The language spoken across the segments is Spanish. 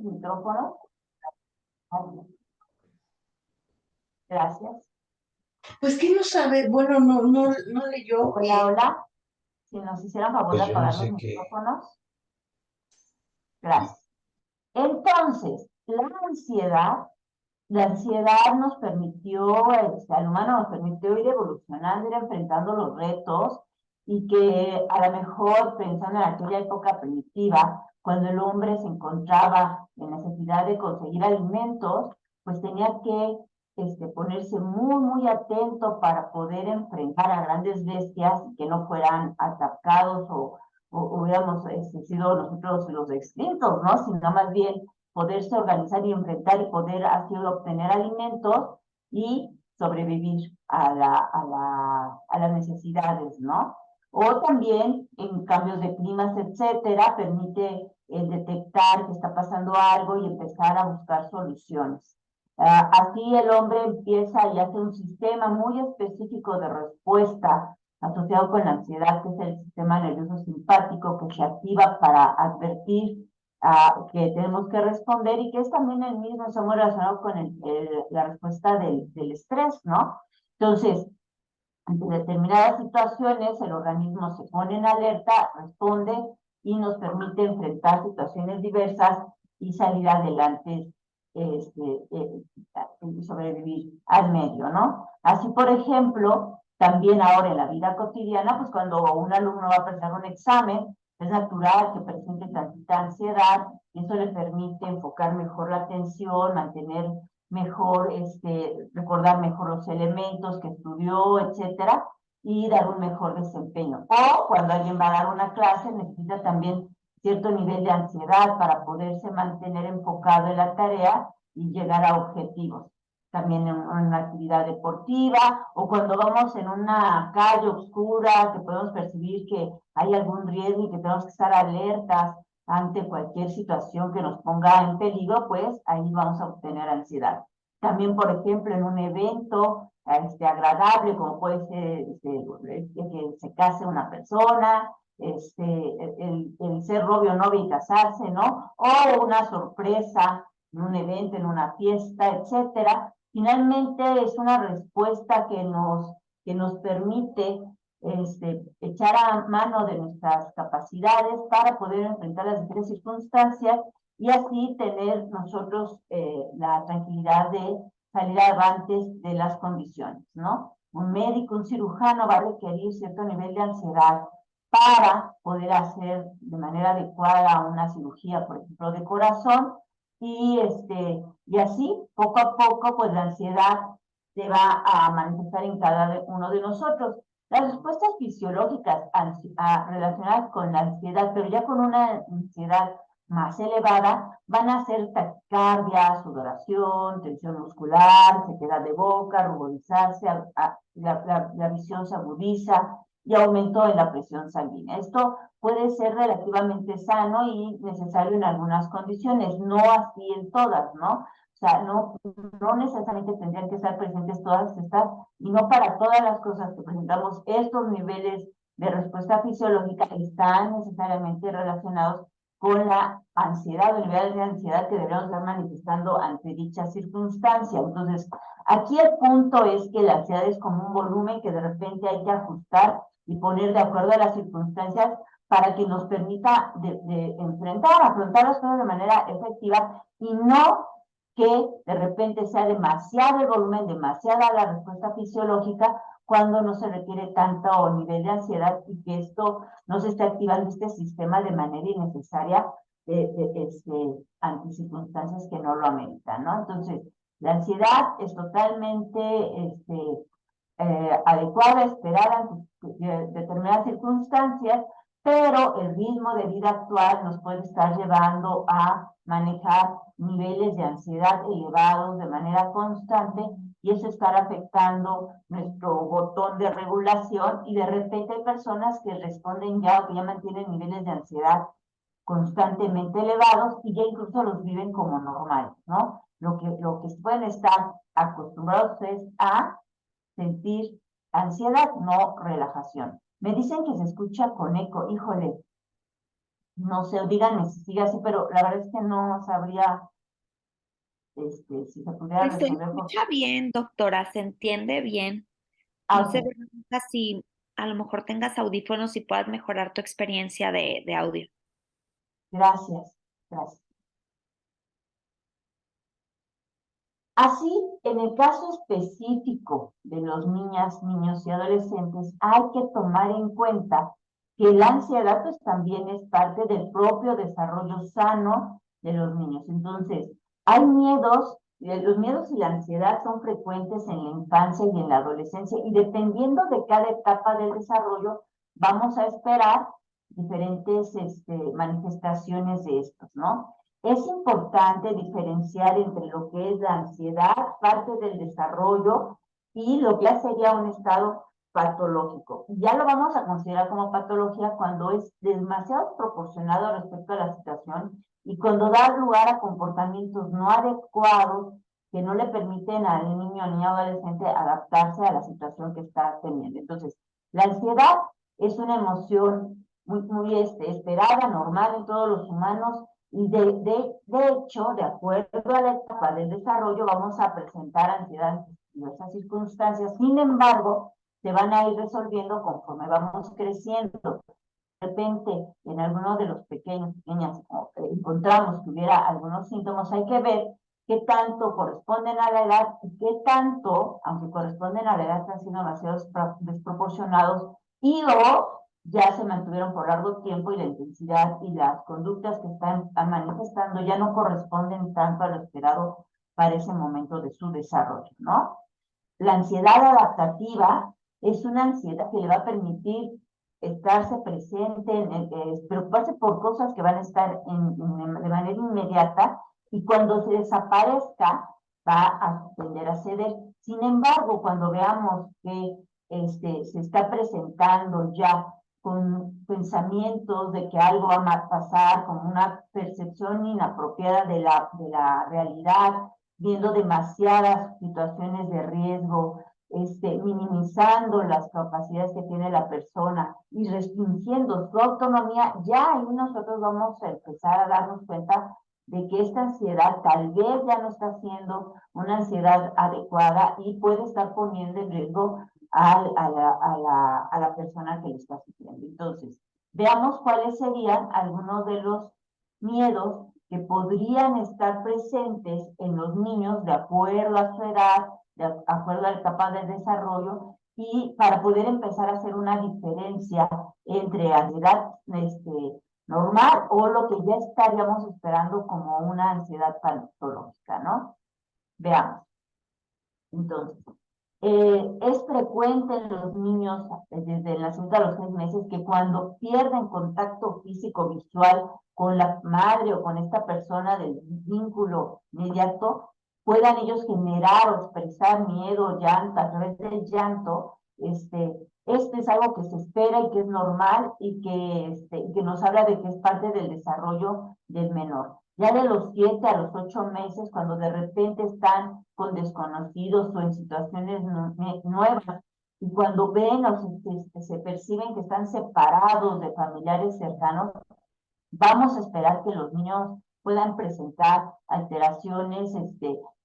su micrófono. Gracias. Pues que no sabe, bueno, no leyó. Hola, hola. Si nos hicieran favor de Pues yo no apagar los sé qué. micrófonos. Gracias. Entonces, la ansiedad nos permitió, al humano nos permitió ir evolucionando, ir enfrentando los retos y que a lo mejor pensando en aquella época primitiva, cuando el hombre se encontraba en necesidad de conseguir alimentos, pues tenía que ponerse muy, muy atento para poder enfrentar a grandes bestias y que no fueran atacados o hubiéramos sido nosotros los extintos, ¿no? Sino más bien poderse organizar y enfrentar y poder así obtener alimentos y sobrevivir a las necesidades, ¿no? O también en cambios de climas, etcétera, permite detectar que está pasando algo y empezar a buscar soluciones. Así el hombre empieza y hace un sistema muy específico de respuesta asociado con la ansiedad, que es el sistema nervioso simpático, que se activa para advertir que tenemos que responder y que es también el mismo, está muy relacionado con la respuesta del estrés, ¿no? Entonces, ante determinadas situaciones, el organismo se pone en alerta, responde y nos permite enfrentar situaciones diversas y salir adelante y sobrevivir al medio, ¿no? Así, por ejemplo, también ahora en la vida cotidiana, pues cuando un alumno va a presentar un examen, es natural que presente tantita ansiedad y eso le permite enfocar mejor la atención, mantener mejor, recordar mejor los elementos que estudió, etcétera, y dar un mejor desempeño. O cuando alguien va a dar una clase, necesita también cierto nivel de ansiedad para poderse mantener enfocado en la tarea y llegar a objetivos. También en una actividad deportiva o cuando vamos en una calle oscura que podemos percibir que hay algún riesgo y que tenemos que estar alertas ante cualquier situación que nos ponga en peligro, pues ahí vamos a obtener ansiedad. También, por ejemplo, en un evento agradable, como puede ser que se case una persona, el ser novio, novia y casarse, ¿no? O una sorpresa en un evento, en una fiesta, etcétera. Finalmente es una respuesta que nos permite echar a mano de nuestras capacidades para poder enfrentar las diferentes circunstancias y así tener nosotros la tranquilidad de salir avantes de las condiciones, ¿no? Un médico, un cirujano va a requerir cierto nivel de ansiedad para poder hacer de manera adecuada una cirugía, por ejemplo, de corazón, y así, poco a poco, pues la ansiedad se va a manifestar en cada uno de nosotros. Las respuestas fisiológicas relacionadas con la ansiedad, pero ya con una ansiedad más elevada, van a ser taquicardia, sudoración, tensión muscular, sequedad de boca, ruborizarse, la visión se agudiza y aumento en la presión sanguínea. Esto puede ser relativamente sano y necesario en algunas condiciones, no así en todas, ¿no? O sea, no necesariamente tendrían que estar presentes todas estas, y no para todas las cosas que presentamos, estos niveles de respuesta fisiológica están necesariamente relacionados con la ansiedad, el nivel de ansiedad que debemos estar manifestando ante dicha circunstancia. Entonces, aquí el punto es que la ansiedad es como un volumen que de repente hay que ajustar y poner de acuerdo a las circunstancias para que nos permita afrontar las cosas de manera efectiva y no que de repente sea demasiado el volumen, demasiada la respuesta fisiológica cuando no se requiere tanto nivel de ansiedad y que esto no se esté activando este sistema de manera innecesaria ante circunstancias que no lo ameritan, ¿no? Entonces, la ansiedad es totalmente adecuada, esperada en determinadas circunstancias, pero el ritmo de vida actual nos puede estar llevando a manejar niveles de ansiedad elevados de manera constante y eso estar afectando nuestro botón de regulación y de repente hay personas que responden ya o que ya mantienen niveles de ansiedad constantemente elevados y ya incluso los viven como normales, ¿no? Lo que pueden estar acostumbrados es a sentir ansiedad, no relajación. Me dicen que se escucha con eco, híjole, No sé, díganme si sigue así, pero la verdad es que no sabría si se pudiera Pues se resolver por... escucha bien, doctora, se entiende bien. Ah, No sé, ok, Verónica, si a lo mejor tengas audífonos y puedas mejorar tu experiencia de audio. gracias, gracias. Así, en el caso específico de los niñas, niños y adolescentes, hay que tomar en cuenta que la ansiedad pues también es parte del propio desarrollo sano de los niños. Entonces, hay miedos, los miedos y la ansiedad son frecuentes en la infancia y en la adolescencia, y dependiendo de cada etapa del desarrollo, vamos a esperar diferentes manifestaciones de estos, ¿no? Es importante diferenciar entre lo que es la ansiedad, parte del desarrollo, y lo que ya sería un estado patológico. Ya lo vamos a considerar como patología cuando es demasiado proporcionado respecto a la situación y cuando da lugar a comportamientos no adecuados que no le permiten al niño o niña adolescente adaptarse a la situación que está teniendo. Entonces, la ansiedad es una emoción muy esperada, normal en todos los humanos, y de hecho, de acuerdo a la etapa del desarrollo, vamos a presentar ansiedad en diversas circunstancias. Sin embargo, se van a ir resolviendo conforme vamos creciendo. De repente, en alguno de los pequeños, pequeñas, encontramos que hubiera algunos síntomas, hay que ver qué tanto corresponden a la edad y qué tanto, aunque corresponden a la edad, están siendo demasiado desproporcionados y o ya se mantuvieron por largo tiempo y la intensidad y las conductas que están manifestando ya no corresponden tanto a lo esperado para ese momento de su desarrollo, ¿no? La ansiedad adaptativa es una ansiedad que le va a permitir estarse presente, preocuparse por cosas que van a estar de manera inmediata, y cuando se desaparezca va a tender a ceder. Sin embargo, cuando veamos que se está presentando ya con pensamientos de que algo va a pasar, con una percepción inapropiada de la realidad, viendo demasiadas situaciones de riesgo, minimizando las capacidades que tiene la persona y restringiendo su autonomía, ya ahí nosotros vamos a empezar a darnos cuenta de que esta ansiedad tal vez ya no está siendo una ansiedad adecuada y puede estar poniendo en riesgo a la persona que lo está sufriendo. Entonces, veamos cuáles serían algunos de los miedos que podrían estar presentes en los niños de acuerdo a su edad, de acuerdo a la etapa de desarrollo, y para poder empezar a hacer una diferencia entre ansiedad normal o lo que ya estaríamos esperando como una ansiedad patológica, ¿no? Veamos. Entonces, es frecuente en los niños desde el nacimiento a los 6 meses que cuando pierden contacto físico visual con la madre o con esta persona del vínculo inmediato, puedan ellos generar o expresar miedo o llanto a través del llanto. Este es algo que se espera y que es normal y que nos habla de que es parte del desarrollo del menor. Ya de los 7 a los 8 meses, cuando de repente están con desconocidos o en situaciones nuevas, y cuando ven o se perciben que están separados de familiares cercanos, vamos a esperar que los niños puedan presentar alteraciones,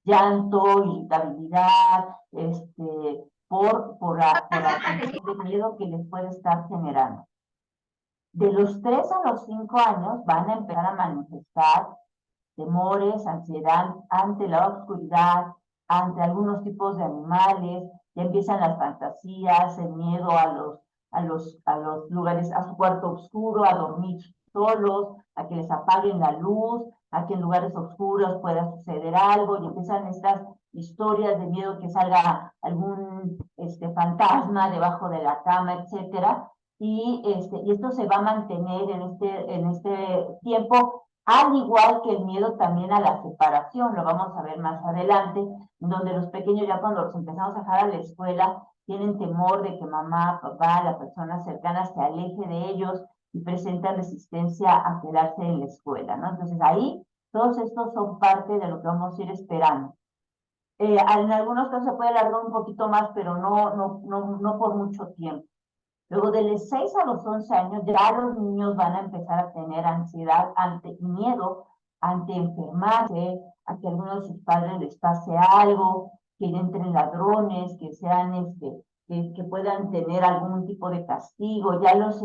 llanto, irritabilidad, por la de miedo que les puede estar generando. De los 3 a los 5 años van a empezar a manifestar temores, ansiedad ante la oscuridad, ante algunos tipos de animales, ya empiezan las fantasías, el miedo a los lugares, a su cuarto oscuro, a dormir solos, a que les apaguen la luz, a que en lugares oscuros pueda suceder algo, y empiezan estas historias de miedo que salga algún fantasma debajo de la cama, etcétera. Y esto se va a mantener en este tiempo, al igual que el miedo también a la separación, lo vamos a ver más adelante, donde los pequeños ya cuando los empezamos a dejar a la escuela, tienen temor de que mamá, papá, la persona cercana se aleje de ellos y presentan resistencia a quedarse en la escuela, ¿no? Entonces ahí, todos estos son parte de lo que vamos a ir esperando. En algunos casos se puede alargar un poquito más, pero no por mucho tiempo. Luego de los 6 a los 11 años ya los niños van a empezar a tener ansiedad ante miedo, ante enfermarse, a que a algunos de sus padres les pase algo, que entren ladrones, que sean que puedan tener algún tipo de castigo. Ya los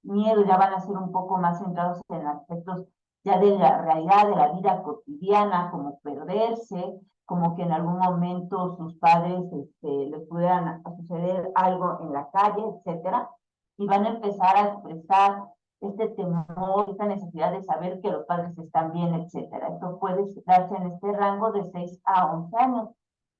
miedos ya van a ser un poco más centrados en aspectos ya de la realidad de la vida cotidiana, como perderse, como que en algún momento sus padres les pudieran suceder algo en la calle, etcétera, y van a empezar a expresar este temor, esta necesidad de saber que los padres están bien, etcétera. Esto puede darse en este rango de 6 a 11 años.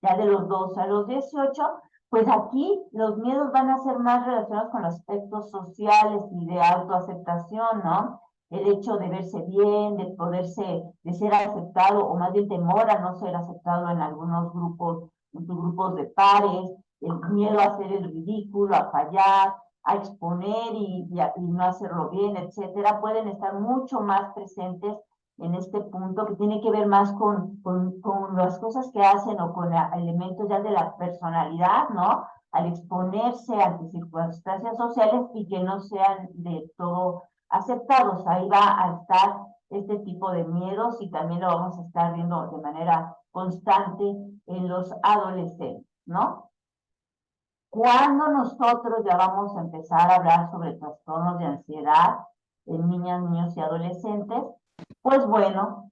Ya de los 12 a los 18, pues aquí los miedos van a ser más relacionados con los aspectos sociales y de autoaceptación, ¿no? El hecho de verse bien, de ser aceptado, o más bien temor a no ser aceptado en algunos grupos, en sus grupos de pares, el miedo a hacer el ridículo, a fallar, a exponer y no hacerlo bien, etcétera, pueden estar mucho más presentes en este punto que tiene que ver más con las cosas que hacen o con elementos ya de la personalidad, ¿no? Al exponerse ante circunstancias sociales y que no sean de todo aceptados. Ahí va a estar este tipo de miedos y también lo vamos a estar viendo de manera constante en los adolescentes, ¿no? Cuando nosotros ya vamos a empezar a hablar sobre trastornos de ansiedad en niñas, niños y adolescentes, pues bueno,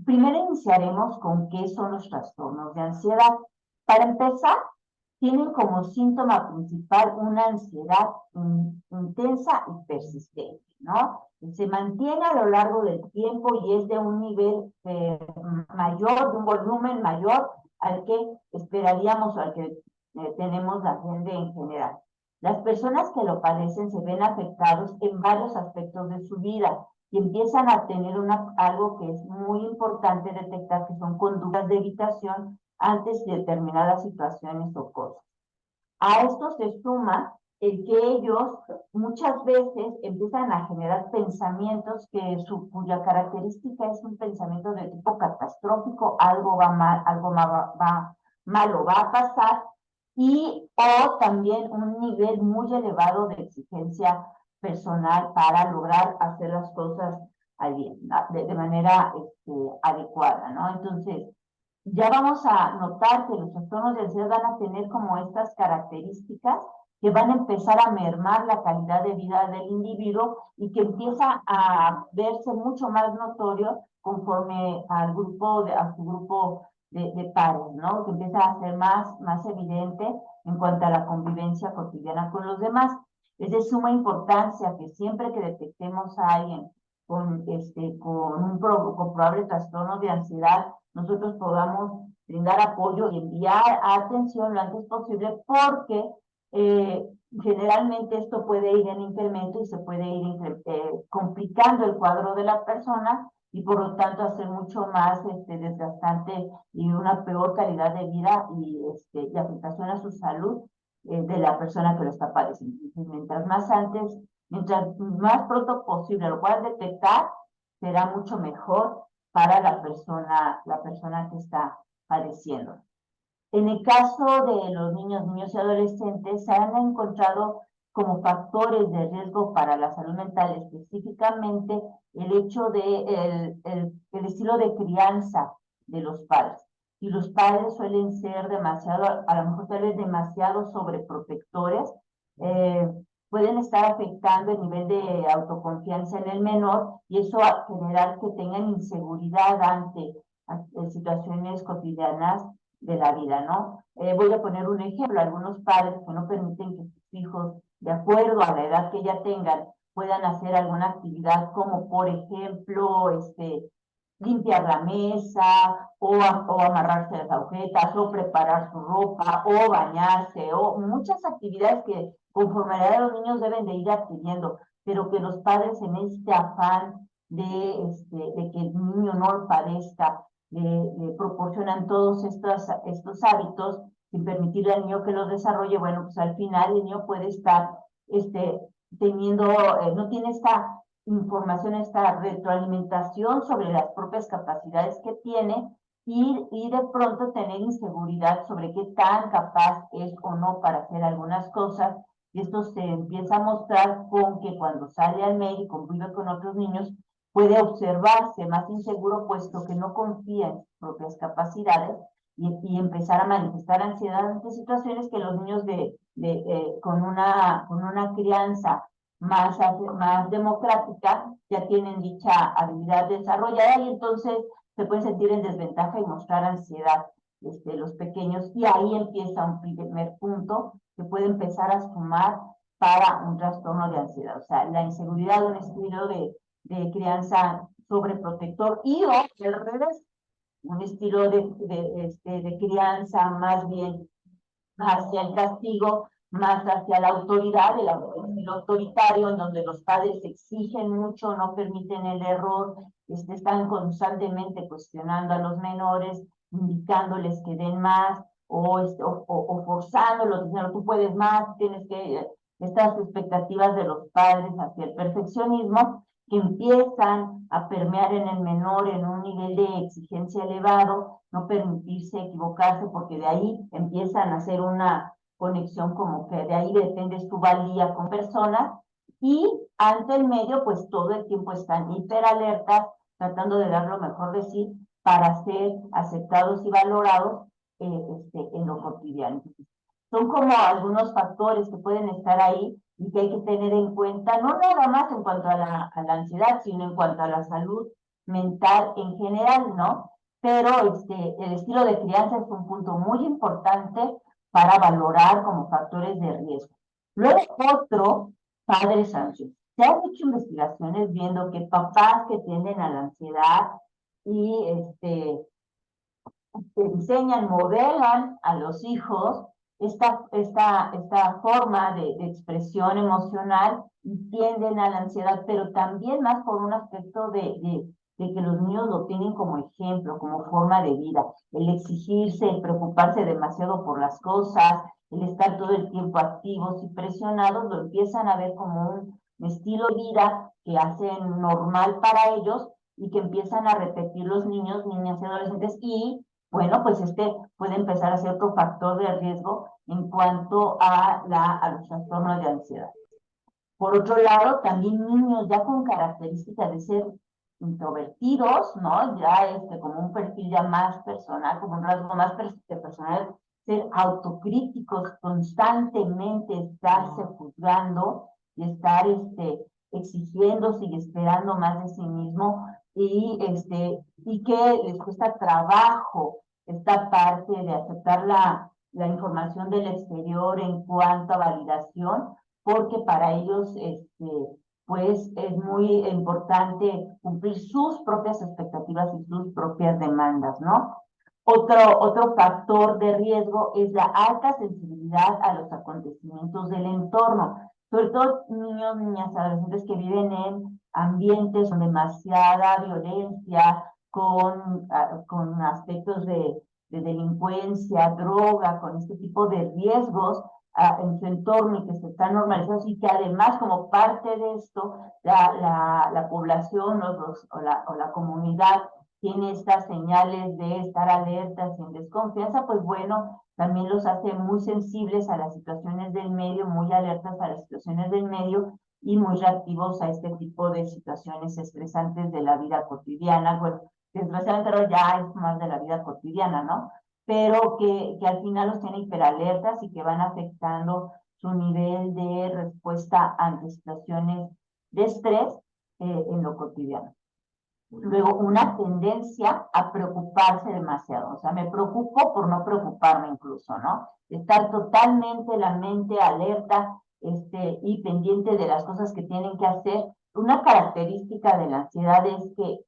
primero iniciaremos con qué son los trastornos de ansiedad. Para empezar, tienen como síntoma principal una ansiedad intensa y persistente, ¿no? Se mantiene a lo largo del tiempo y es de un nivel mayor, de un volumen mayor al que esperaríamos o al que tenemos la gente en general. Las personas que lo padecen se ven afectados en varios aspectos de su vida y empiezan a tener algo que es muy importante detectar, que son conductas de evitación antes de determinadas situaciones o cosas. A esto se suma el que ellos muchas veces empiezan a generar pensamientos cuya característica es un pensamiento de tipo catastrófico, algo va mal, algo malo va a pasar, o también un nivel muy elevado de exigencia personal para lograr hacer las cosas de manera adecuada, ¿no? Entonces, ya vamos a notar que los trastornos de ansiedad van a tener como estas características que van a empezar a mermar la calidad de vida del individuo y que empieza a verse mucho más notorio conforme a su grupo de pares, ¿no? Que empieza a ser más evidente en cuanto a la convivencia cotidiana con los demás. Es de suma importancia que siempre que detectemos a alguien con probable trastorno de ansiedad, nosotros podamos brindar apoyo y enviar atención lo antes posible, porque generalmente esto puede ir en incremento y se puede ir complicando el cuadro de la persona y por lo tanto hacer mucho más desgastante y una peor calidad de vida y afectación a su salud de la persona que lo está padeciendo. Entonces, mientras más pronto posible lo puedas detectar, será mucho mejor para la persona que está padeciendo. En el caso de los niños y adolescentes, se han encontrado como factores de riesgo para la salud mental, específicamente el hecho de el estilo de crianza de los padres. Y los padres suelen ser demasiado, a lo mejor tal vez demasiado sobreprotectores, pueden estar afectando el nivel de autoconfianza en el menor y eso va a generar que tengan inseguridad ante situaciones cotidianas de la vida, ¿no? Voy a poner un ejemplo: algunos padres que no permiten que sus hijos, de acuerdo a la edad que ya tengan, puedan hacer alguna actividad como, por ejemplo, limpiar la mesa, o amarrarse las agujetas, o preparar su ropa, o bañarse, o muchas actividades que conforme a la edad de los niños deben de ir adquiriendo, pero que los padres en este afán de que el niño no padezca, le proporcionan todos estos hábitos sin permitirle al niño que los desarrolle. Bueno, pues al final el niño puede estar teniendo, no tiene esta información, esta retroalimentación sobre las propias capacidades que tiene y de pronto tener inseguridad sobre qué tan capaz es o no para hacer algunas cosas y esto se empieza a mostrar con que cuando sale al medio y convive con otros niños, puede observarse más inseguro, puesto que no confía en sus propias capacidades y empezar a manifestar ansiedad ante situaciones que los niños con una crianza más democrática ya tienen dicha habilidad desarrollada y entonces se pueden sentir en desventaja y mostrar ansiedad los pequeños, y ahí empieza un primer punto que puede empezar a sumar para un trastorno de ansiedad. O sea, la inseguridad de un estilo de crianza sobreprotector y o al revés, un estilo de crianza más bien hacia el castigo, más hacia la autoridad, el autoritario, en donde los padres exigen mucho, no permiten el error, están constantemente cuestionando a los menores, indicándoles que den más, o forzándolos, diciendo tú puedes más, tienes que, estas expectativas de los padres hacia el perfeccionismo, que empiezan a permear en el menor en un nivel de exigencia elevado, no permitirse equivocarse, porque de ahí empiezan a hacer una conexión como que de ahí depende tu valía con personas, y ante el medio, pues todo el tiempo están hiperalertas, tratando de dar lo mejor de sí para ser aceptados y valorados en lo cotidiano. Son como algunos factores que pueden estar ahí y que hay que tener en cuenta, no nada más en cuanto a la ansiedad, sino en cuanto a la salud mental en general, ¿no? Pero el estilo de crianza es un punto muy importante para valorar como factores de riesgo. Luego, otro, padres ansiosos. Se han hecho investigaciones viendo que papás que tienden a la ansiedad y que enseñan, modelan a los hijos esta forma de expresión emocional y tienden a la ansiedad, pero también más por un aspecto de que los niños lo tienen como ejemplo, como forma de vida, el exigirse, el preocuparse demasiado por las cosas, el estar todo el tiempo activos y presionados, lo empiezan a ver como un estilo de vida que hacen normal para ellos y que empiezan a repetir los niños, niñas y adolescentes, y bueno, pues puede empezar a ser otro factor de riesgo en cuanto a los trastornos de ansiedad. Por otro lado, también niños ya con características de ser introvertidos, ¿no? Ya como un perfil ya más personal, como un rasgo más personal, ser autocríticos, constantemente estarse juzgando y estar exigiéndose y esperando más de sí mismo, y que les cuesta trabajo esta parte de aceptar la información del exterior en cuanto a validación, porque para ellos pues es muy importante cumplir sus propias expectativas y sus propias demandas, ¿no? Otro factor de riesgo es la alta sensibilidad a los acontecimientos del entorno, sobre todo niños, niñas, adolescentes que viven en ambientes con demasiada violencia, con aspectos de delincuencia, droga, con este tipo de riesgos en su entorno y que se están normalizando, y que además como parte de esto la población o la comunidad tiene estas señales de estar alertas y en desconfianza, pues bueno, también los hace muy sensibles a las situaciones del medio, muy alertas a las situaciones del medio y muy reactivos a este tipo de situaciones estresantes de la vida cotidiana. Bueno, desgraciadamente ya es más de la vida cotidiana, ¿no? Pero que al final los tiene hiperalertas y que van afectando su nivel de respuesta ante situaciones de estrés en lo cotidiano. Luego, una tendencia a preocuparse demasiado. O sea, me preocupo por no preocuparme incluso, ¿no? Estar totalmente la mente alerta y pendiente de las cosas que tienen que hacer. Una característica de la ansiedad es que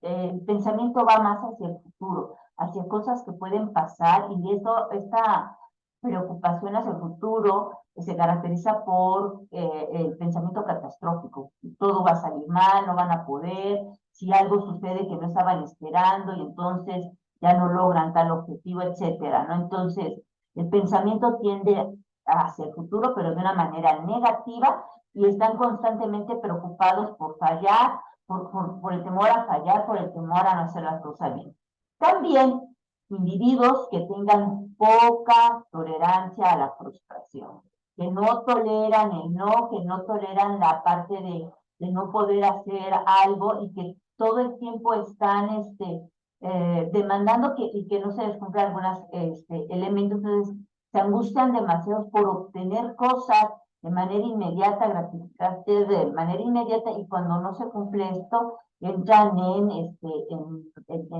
el pensamiento va más hacia el futuro, hacia cosas que pueden pasar, y esta preocupación hacia el futuro se caracteriza por el pensamiento catastrófico. Todo va a salir mal, no van a poder, si algo sucede que no estaban esperando y entonces ya no logran tal objetivo, etcétera, ¿no? Entonces, el pensamiento tiende hacia el futuro, pero de una manera negativa, y están constantemente preocupados por fallar, por el temor a fallar, por el temor a no hacer las cosas bien. También individuos que tengan poca tolerancia a la frustración. que no toleran el no, que no toleran la parte de no poder hacer algo y que todo el tiempo están demandando y que no se les cumplan algunos elementos. Entonces, se angustian demasiado por obtener cosas de manera inmediata, gratificante de manera inmediata, y cuando no se cumple esto, entran en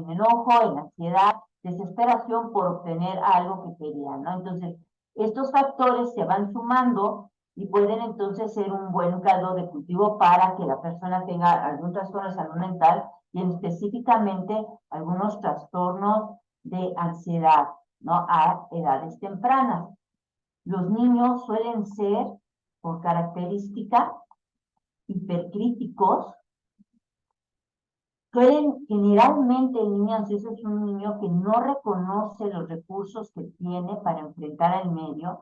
enojo, en ansiedad, desesperación por obtener algo que querían, ¿no? Entonces, estos factores se van sumando y pueden entonces ser un buen caldo de cultivo para que la persona tenga algún trastorno de salud mental y específicamente algunos trastornos de ansiedad, ¿no? A edades tempranas. Los niños suelen ser, por característica, hipercríticos. Generalmente el niño ansioso es un niño que no reconoce los recursos que tiene para enfrentar al medio.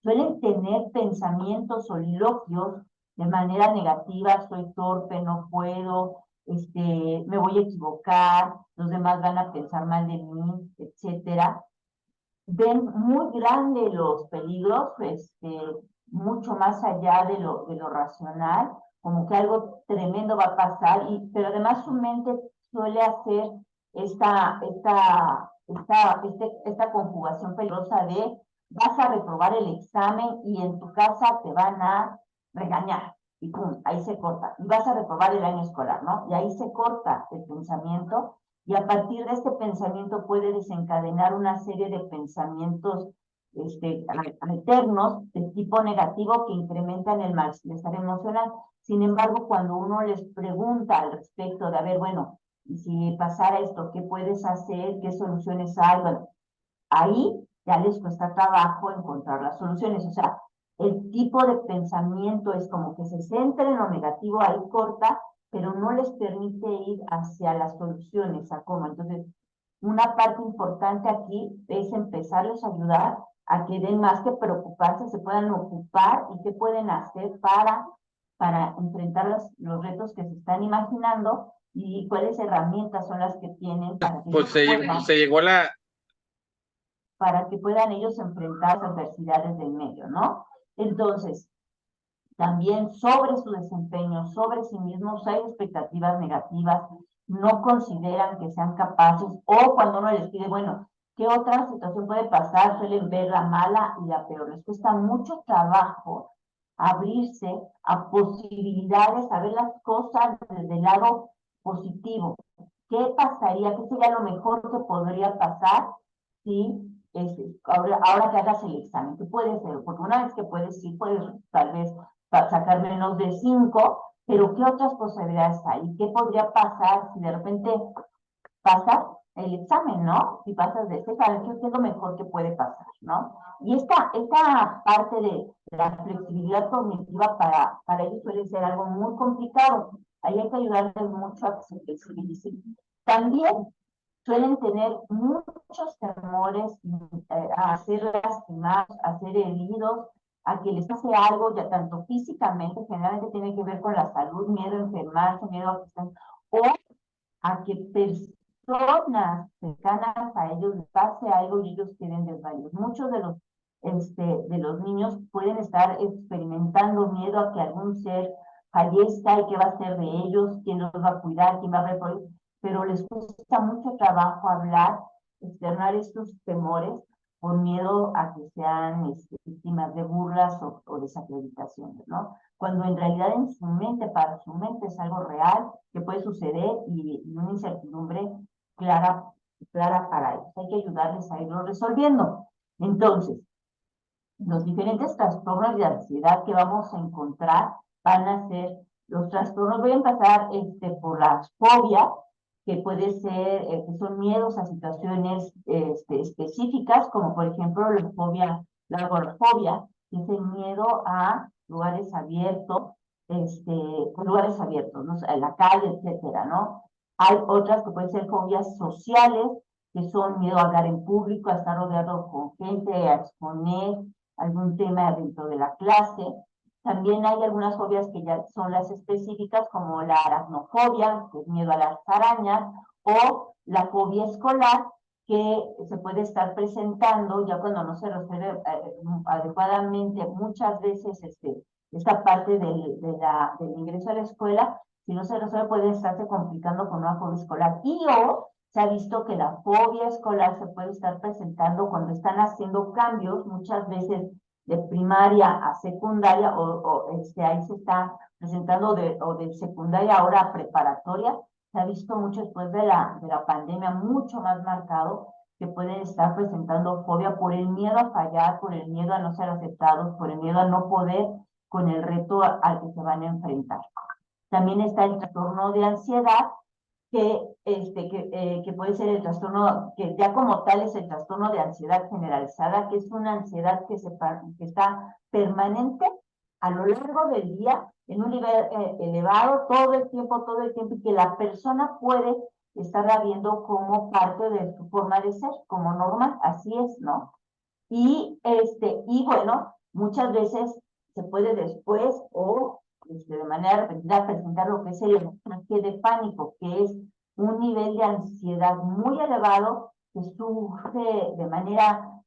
Suelen tener pensamientos soliloquios de manera negativa: soy torpe, no puedo, me voy a equivocar, los demás van a pensar mal de mí, etcétera. Ven muy grande los peligros, mucho más allá de lo racional, como que algo tremendo va a pasar, pero además su mente suele hacer esta conjugación peligrosa de vas a reprobar el examen y en tu casa te van a regañar, y pum, ahí se corta, y vas a reprobar el año escolar, ¿no? Y ahí se corta el pensamiento, y a partir de este pensamiento puede desencadenar una serie de pensamientos alternos de tipo negativo que incrementan el malestar emocional. Sin embargo, cuando uno les pregunta al respecto de, a ver, bueno, y si pasara esto, ¿qué puedes hacer? ¿Qué soluciones hay? Bueno, ahí ya les cuesta trabajo encontrar las soluciones. O sea, el tipo de pensamiento es como que se centra en lo negativo, ahí corta, pero no les permite ir hacia las soluciones, a cómo. Entonces, una parte importante aquí es empezarles a ayudar a que den más que preocuparse, se puedan ocupar y qué pueden hacer para enfrentar los retos que se están imaginando y cuáles herramientas son las que tienen para que Pues se llegó para que puedan ellos enfrentar las adversidades del medio, ¿no? Entonces, también sobre su desempeño, sobre sí mismos, hay expectativas negativas, no consideran que sean capaces, o cuando uno les pide, bueno, ¿qué otra situación puede pasar? Suelen ver la mala y la peor. Les cuesta mucho trabajo abrirse a posibilidades, a ver las cosas desde el lado positivo. ¿Qué pasaría? ¿Qué sería lo mejor que podría pasar si ahora que hagas el examen? ¿Qué puede ser? Porque una vez que puedes, sí puedes tal vez sacar menos de 5, pero ¿qué otras posibilidades hay? ¿Qué podría pasar si de repente pasas el examen, ¿no? Si pasas de este, ¿sabes qué es lo mejor que puede pasar, ¿no? Y esta parte de la flexibilidad cognitiva para ellos suele ser algo muy complicado. Ahí hay que ayudarles mucho a que se flexibilicen. También suelen tener muchos temores a ser lastimados, a ser heridos, a que les pase algo, ya tanto físicamente, generalmente tiene que ver con la salud, miedo a enfermarse, miedo a que estén, o a que personas cercanas a ellos les pase algo y ellos queden desmayos. Muchos de los niños pueden estar experimentando miedo a que algún ser fallezca y qué va a ser de ellos, quién los va a cuidar, quién va a ver por ellos, pero les cuesta mucho trabajo hablar, externar estos temores por miedo a que sean víctimas de burlas o desacreditaciones, ¿no? Cuando en realidad en su mente, para su mente es algo real que puede suceder y una incertidumbre clara para ellos. Hay que ayudarles a irlo resolviendo. Entonces, los diferentes trastornos de ansiedad que vamos a encontrar van a ser los trastornos. Voy a empezar por las fobias, que puede ser, que son miedos a situaciones específicas, como por ejemplo la agorafobia, que es el miedo a lugares abiertos, ¿no? En la calle, etcétera, ¿no? Hay otras que pueden ser fobias sociales, que son miedo a hablar en público, a estar rodeado con gente, a exponer algún tema dentro de la clase. También hay algunas fobias que ya son las específicas, como la aracnofobia, que es miedo a las arañas, o la fobia escolar, que se puede estar presentando ya cuando no se resuelve adecuadamente muchas veces esta parte del ingreso a la escuela. Si no se resuelve, puede estarse complicando con una fobia escolar. O se ha visto que la fobia escolar se puede estar presentando cuando están haciendo cambios, muchas veces de primaria a secundaria, ahí se está presentando o de secundaria ahora a preparatoria. Se ha visto mucho después de la pandemia, mucho más marcado, que pueden estar presentando fobia por el miedo a fallar, por el miedo a no ser aceptados, por el miedo a no poder con el reto al que se van a enfrentar. También está el trastorno de ansiedad, que puede ser el trastorno, que ya como tal es el trastorno de ansiedad generalizada, que es una ansiedad que está permanente a lo largo del día, en un nivel elevado, todo el tiempo, y que la persona puede estarla viendo como parte de su forma de ser, como normal, así es, ¿no? Y bueno, muchas veces se puede después o de manera repentina presentar lo que es el ataque de pánico, que es un nivel de ansiedad muy elevado que surge de manera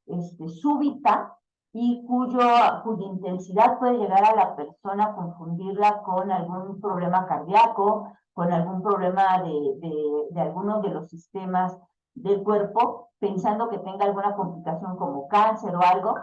súbita y cuya intensidad puede llegar a la persona a confundirla con algún problema cardíaco, con algún problema de algunos de los sistemas del cuerpo, pensando que tenga alguna complicación como cáncer o algo,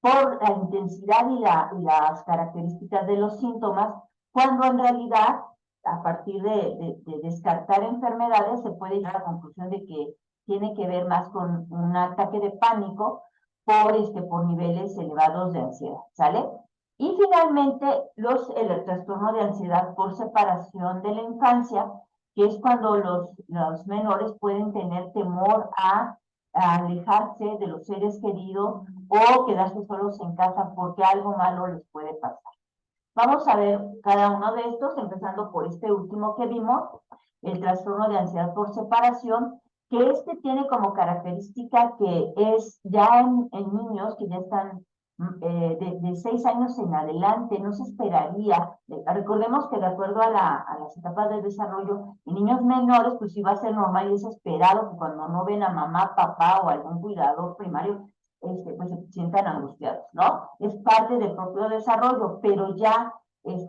por la intensidad y las características de los síntomas, cuando en realidad, a partir de descartar enfermedades, se puede llegar a la conclusión de que tiene que ver más con un ataque de pánico por niveles elevados de ansiedad, ¿sale? Y finalmente, el trastorno de ansiedad por separación de la infancia, que es cuando los menores pueden tener temor a alejarse de los seres queridos o quedarse solos en casa porque algo malo les puede pasar. Vamos a ver cada uno de estos, empezando por este último que vimos, el trastorno de ansiedad por separación, que tiene como característica que es ya en niños que ya están de 6 años en adelante, no se esperaría. Recordemos que de acuerdo a las etapas del desarrollo, en niños menores, pues sí va a ser normal y es esperado que cuando no ven a mamá, papá o algún cuidador primario, pues se sientan angustiados, ¿no? Es parte del propio desarrollo, pero ya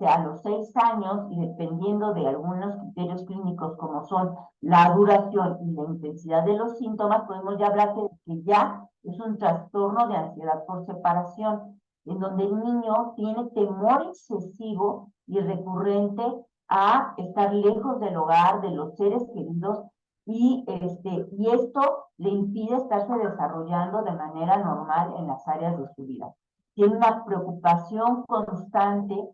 a los 6 años, y dependiendo de algunos criterios clínicos como son la duración y la intensidad de los síntomas, podemos ya hablar que ya es un trastorno de ansiedad por separación, en donde el niño tiene temor excesivo y recurrente a estar lejos del hogar, de los seres queridos, y esto le impide estarse desarrollando de manera normal en las áreas de su vida. Tiene una preocupación constante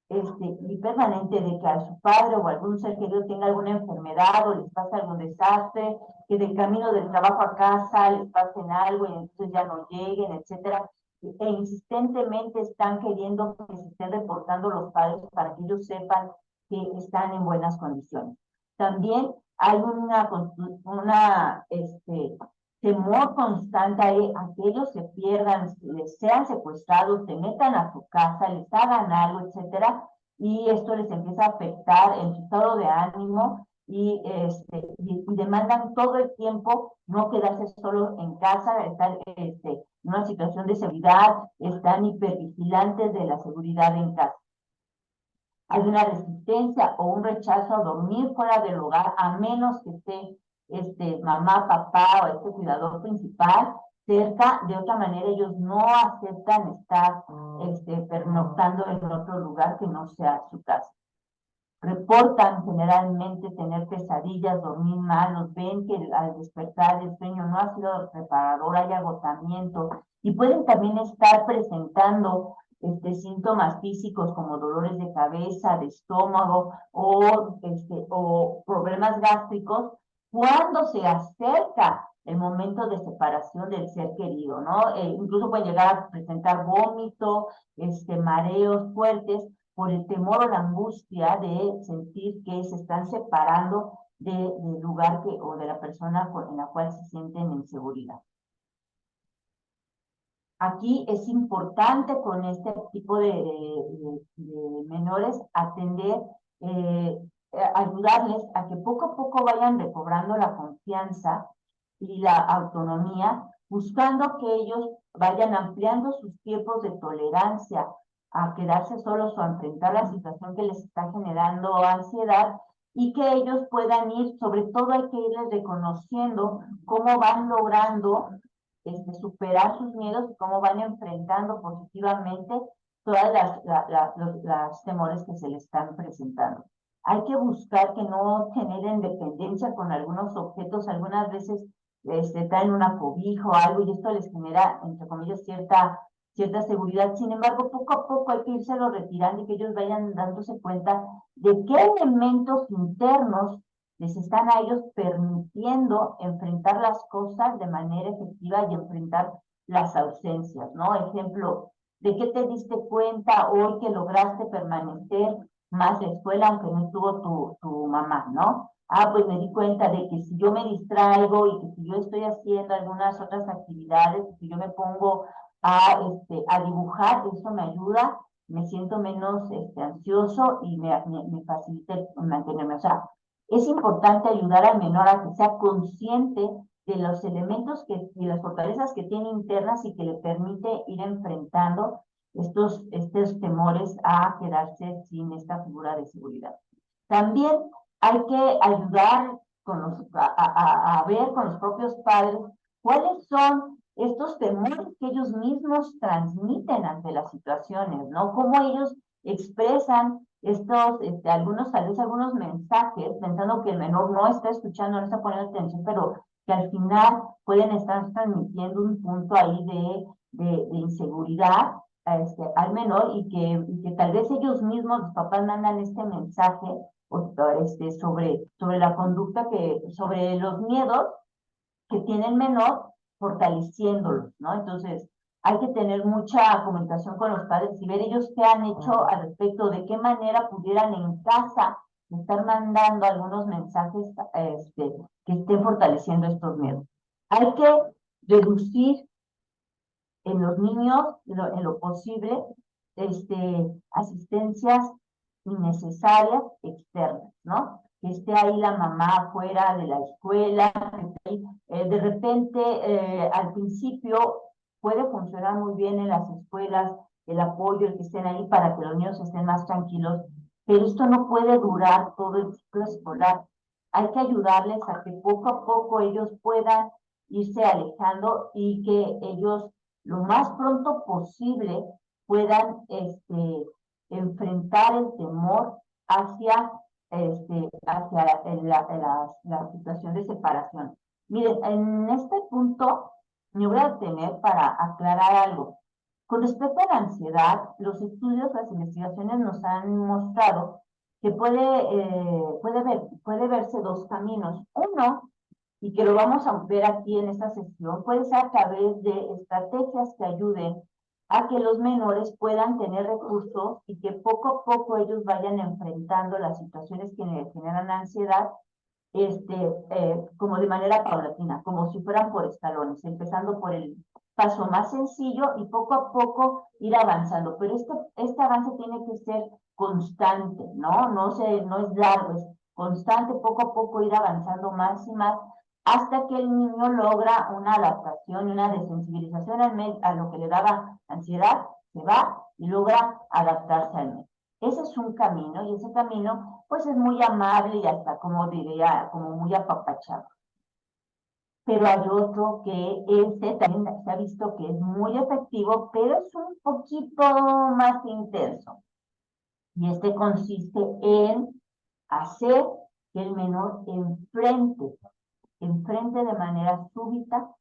y permanente de que a su padre o algún ser querido tenga alguna enfermedad o les pase algún desastre, que del camino del trabajo a casa les pasen algo y entonces ya no lleguen, etcétera. E insistentemente están queriendo que se estén reportando los padres para que ellos sepan que están en buenas condiciones. También hay temor constante a que ellos se pierdan, les sean secuestrados, se metan a su casa, les hagan algo, etcétera, y esto les empieza a afectar en su estado de ánimo y demandan todo el tiempo no quedarse solo en casa, estar en una situación de seguridad, están hipervigilantes de la seguridad en casa. Hay una resistencia o un rechazo a dormir fuera del hogar, a menos que esté mamá, papá o cuidador principal cerca. De otra manera, ellos no aceptan estar pernoctando en otro lugar que no sea su casa. Reportan generalmente tener pesadillas, dormir mal, nos ven que al despertar el sueño no ha sido reparador, hay agotamiento, y pueden también estar presentando síntomas físicos como dolores de cabeza, de estómago o problemas gástricos cuando se acerca el momento de separación del ser querido, ¿no? Incluso pueden llegar a presentar vómito, mareos fuertes por el temor o la angustia de sentir que se están separando del lugar o de la persona en la cual se sienten en seguridad. Aquí es importante con este tipo de menores atender, ayudarles a que poco a poco vayan recobrando la confianza y la autonomía, buscando que ellos vayan ampliando sus tiempos de tolerancia a quedarse solos o a enfrentar la situación que les está generando ansiedad, y que ellos puedan ir, sobre todo hay que irles reconociendo cómo van logrando superar sus miedos y cómo van enfrentando positivamente todas las temores que se les están presentando. Hay que buscar que no generen dependencia con algunos objetos. Algunas veces traen una cobija o algo y esto les genera, entre comillas, cierta seguridad. Sin embargo, poco a poco hay que írselo retirando y que ellos vayan dándose cuenta de qué elementos internos les están a ellos permitiendo enfrentar las cosas de manera efectiva y enfrentar las ausencias, ¿no? Ejemplo, ¿de qué te diste cuenta hoy que lograste permanecer más la escuela aunque no estuvo tu mamá, ¿no? Ah, pues me di cuenta de que si yo me distraigo y que si yo estoy haciendo algunas otras actividades, si yo me pongo a dibujar, eso me ayuda, me siento menos ansioso y me facilita mantenerme. O sea, es importante ayudar al menor a que sea consciente de los elementos y las fortalezas que tiene internas y que le permite ir enfrentando estos temores a quedarse sin esta figura de seguridad. También hay que ayudar a ver con los propios padres cuáles son estos temores que ellos mismos transmiten ante las situaciones, ¿no? Cómo ellos expresan algunos mensajes, pensando que el menor no está escuchando, no está poniendo atención, pero que al final pueden estar transmitiendo un punto ahí de inseguridad al menor, y que tal vez ellos mismos, los papás, mandan este mensaje sobre la conducta, sobre los miedos que tiene el menor, fortaleciéndolos, ¿no? Entonces, hay que tener mucha comunicación con los padres y ver ellos qué han hecho al respecto, de qué manera pudieran en casa estar mandando algunos mensajes que estén fortaleciendo estos miedos. Hay que reducir en los niños, en lo posible, asistencias innecesarias externas, ¿no? Que esté ahí la mamá fuera de la escuela, de repente, al principio puede funcionar muy bien en las escuelas el apoyo, el que estén ahí para que los niños estén más tranquilos, pero esto no puede durar todo el ciclo escolar. Hay que ayudarles a que poco a poco ellos puedan irse alejando y que ellos lo más pronto posible puedan enfrentar el temor hacia la situación de separación. Miren, en este punto me voy a detener para aclarar algo. Con respecto a la ansiedad, los estudios, las investigaciones nos han mostrado que puede verse dos caminos. Uno, y que lo vamos a ver aquí en esta sesión, puede ser a través de estrategias que ayuden a que los menores puedan tener recursos y que poco a poco ellos vayan enfrentando las situaciones que les generan ansiedad, como de manera paulatina, como si fueran por escalones, empezando por el paso más sencillo y poco a poco ir avanzando. Pero este avance tiene que ser constante, ¿no? No es largo, es constante, poco a poco ir avanzando más y más, hasta que el niño logra una adaptación y una desensibilización a lo que le daba ansiedad, se va y logra adaptarse al medio. Ese es un camino, y ese camino pues es muy amable y hasta, como diría, como muy apapachado. Pero hay otro que también se ha visto que es muy efectivo, pero es un poquito más intenso. Y consiste en hacer que el menor enfrente de manera súbita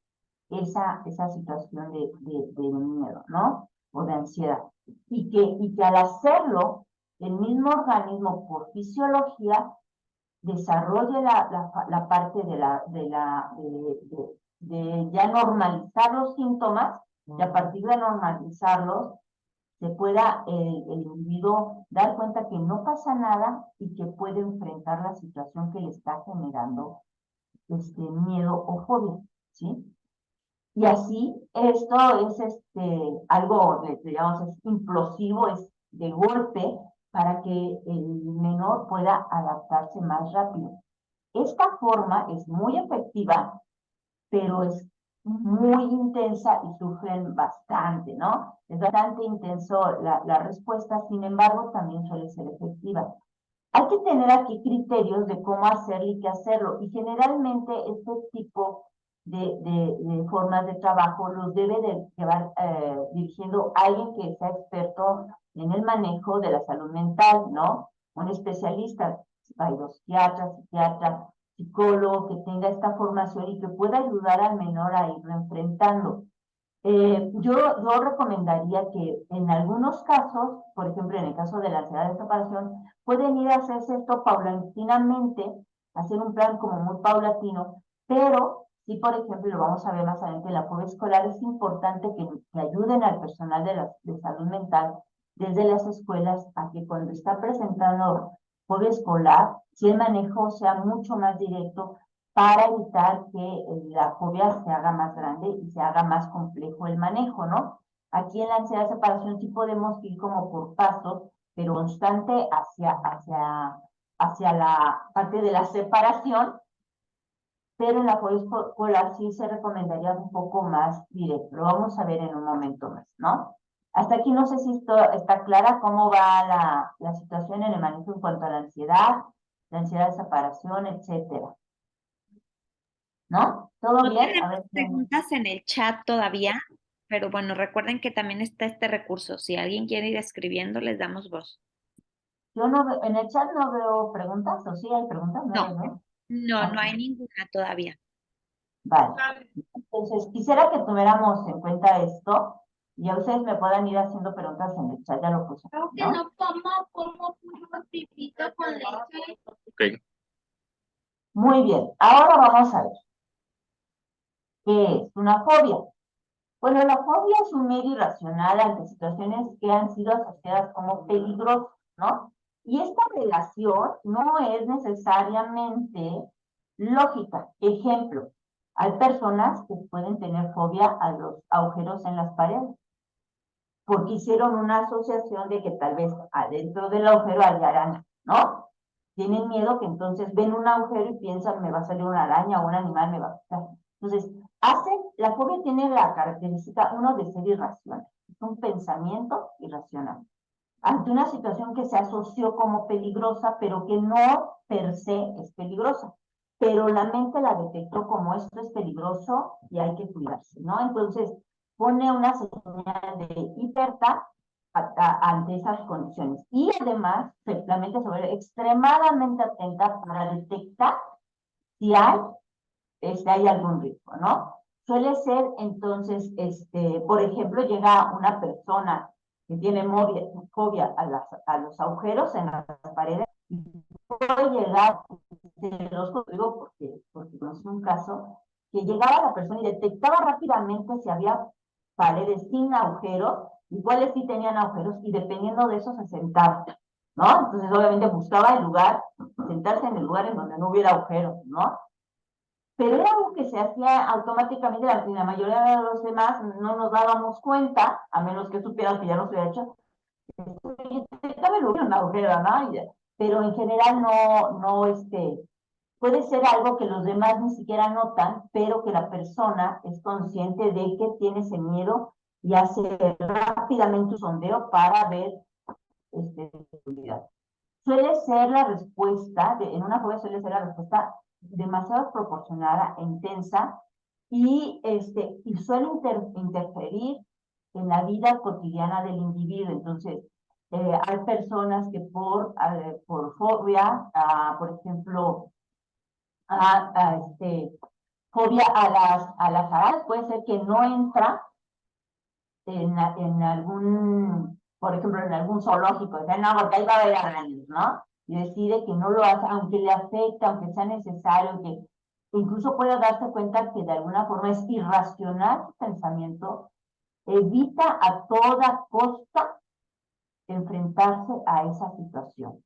esa situación de miedo, ¿no? O de ansiedad. Y que al hacerlo, el mismo organismo, por fisiología, desarrolle la parte de ya normalizar los síntomas, y a partir de normalizarlos, se pueda el individuo dar cuenta que no pasa nada y que puede enfrentar la situación que le está generando miedo o fobia, ¿sí? Y así, esto es algo, digamos, es implosivo, es de golpe, para que el menor pueda adaptarse más rápido. Esta forma es muy efectiva, pero es muy intensa y sufren bastante, ¿no? Es bastante intenso la respuesta, sin embargo, también suele ser efectiva. Hay que tener aquí criterios de cómo hacerlo y qué hacerlo, y generalmente este tipo de formas de trabajo los debe de llevar dirigiendo alguien que sea experto en el manejo de la salud mental, ¿no? Un especialista, psiquiatra, psicólogo, que tenga esta formación y que pueda ayudar al menor a irlo enfrentando. Yo recomendaría que en algunos casos, por ejemplo, en el caso de la ansiedad de separación, pueden ir a hacerse esto paulatinamente, hacer un plan como muy paulatino, pero sí, por ejemplo, lo vamos a ver más adelante, la fobia escolar es importante que ayuden al personal de salud mental desde las escuelas a que cuando está presentando fobia escolar, si el manejo sea mucho más directo para evitar que la fobia se haga más grande y se haga más complejo el manejo, ¿no? Aquí en la ansiedad de separación sí podemos ir como por pasos, pero constante hacia la parte de la separación, pero en la fobia escolar sí se recomendaría un poco más directo. Lo vamos a ver en un momento más, ¿no? Hasta aquí no sé si esto está clara cómo va la situación en el manejo en cuanto a la ansiedad de separación, etcétera. ¿No? ¿Todo No bien? A tenemos ver, preguntas en el chat todavía, pero bueno, recuerden que también está este recurso. Si alguien quiere ir escribiendo, les damos voz. yo no veo, en el chat no veo preguntas, ¿o sí hay preguntas? No No, las veo. no Ok, hay ninguna todavía. vale. Entonces, quisiera que tuviéramos en cuenta esto y a ustedes me puedan ir haciendo preguntas en el chat, ya lo puse, Creo que ¿no? no como pipito con leche. Ok. Muy bien, ahora vamos a ver. ¿Qué es una fobia? Bueno, la fobia es un miedo irracional ante situaciones que han sido asociadas como peligrosas, ¿no? Y esta relación no es necesariamente lógica. Ejemplo, hay personas que pueden tener fobia a los agujeros en las paredes, porque hicieron una asociación de que tal vez adentro del agujero hay araña, ¿no? Tienen miedo que entonces ven un agujero y piensan, me va a salir una araña o un animal me va a picar. Entonces, la fobia tiene la característica, uno, de ser irracional. Es un pensamiento irracional. Ante una situación que se asoció como peligrosa, pero que no per se es peligrosa. Pero la mente la detectó como esto es peligroso y hay que cuidarse, ¿no? Entonces, pone una señal de hiperta ante esas condiciones. Y además, la mente se vuelve extremadamente atenta para detectar si hay algún riesgo, ¿no? Suele ser, entonces, por ejemplo, llega una persona que tiene fobia a los agujeros en las paredes, y puede llegar, te los digo porque conocí un caso, que llegaba la persona y detectaba rápidamente si había paredes sin agujeros y cuáles sí tenían agujeros, y dependiendo de eso se sentaba, ¿no? Entonces, obviamente, buscaba el lugar, sentarse en el lugar en donde no hubiera agujeros, ¿no? Pero era algo que se hacía automáticamente, la mayoría de los demás no nos dábamos cuenta, a menos que supieran que ya no se había hecho, una agujero, ¿no? Pero en general puede ser algo que los demás ni siquiera notan, pero que la persona es consciente de que tiene ese miedo y hace rápidamente un sondeo para ver seguridad. Suele ser la respuesta, en una fobia suele ser la respuesta demasiado proporcionada e intensa y suele interferir en la vida cotidiana del individuo. Entonces, hay personas que por fobia, por ejemplo, fobia a las arañas, puede ser que no entra en algún, por ejemplo, en algún zoológico, o sea, no, porque ahí va a haber arañas, ¿no? Y decide que no lo hace, aunque le afecta, aunque sea necesario, que incluso puede darse cuenta que de alguna forma es irracional su pensamiento, evita a toda costa enfrentarse a esa situación,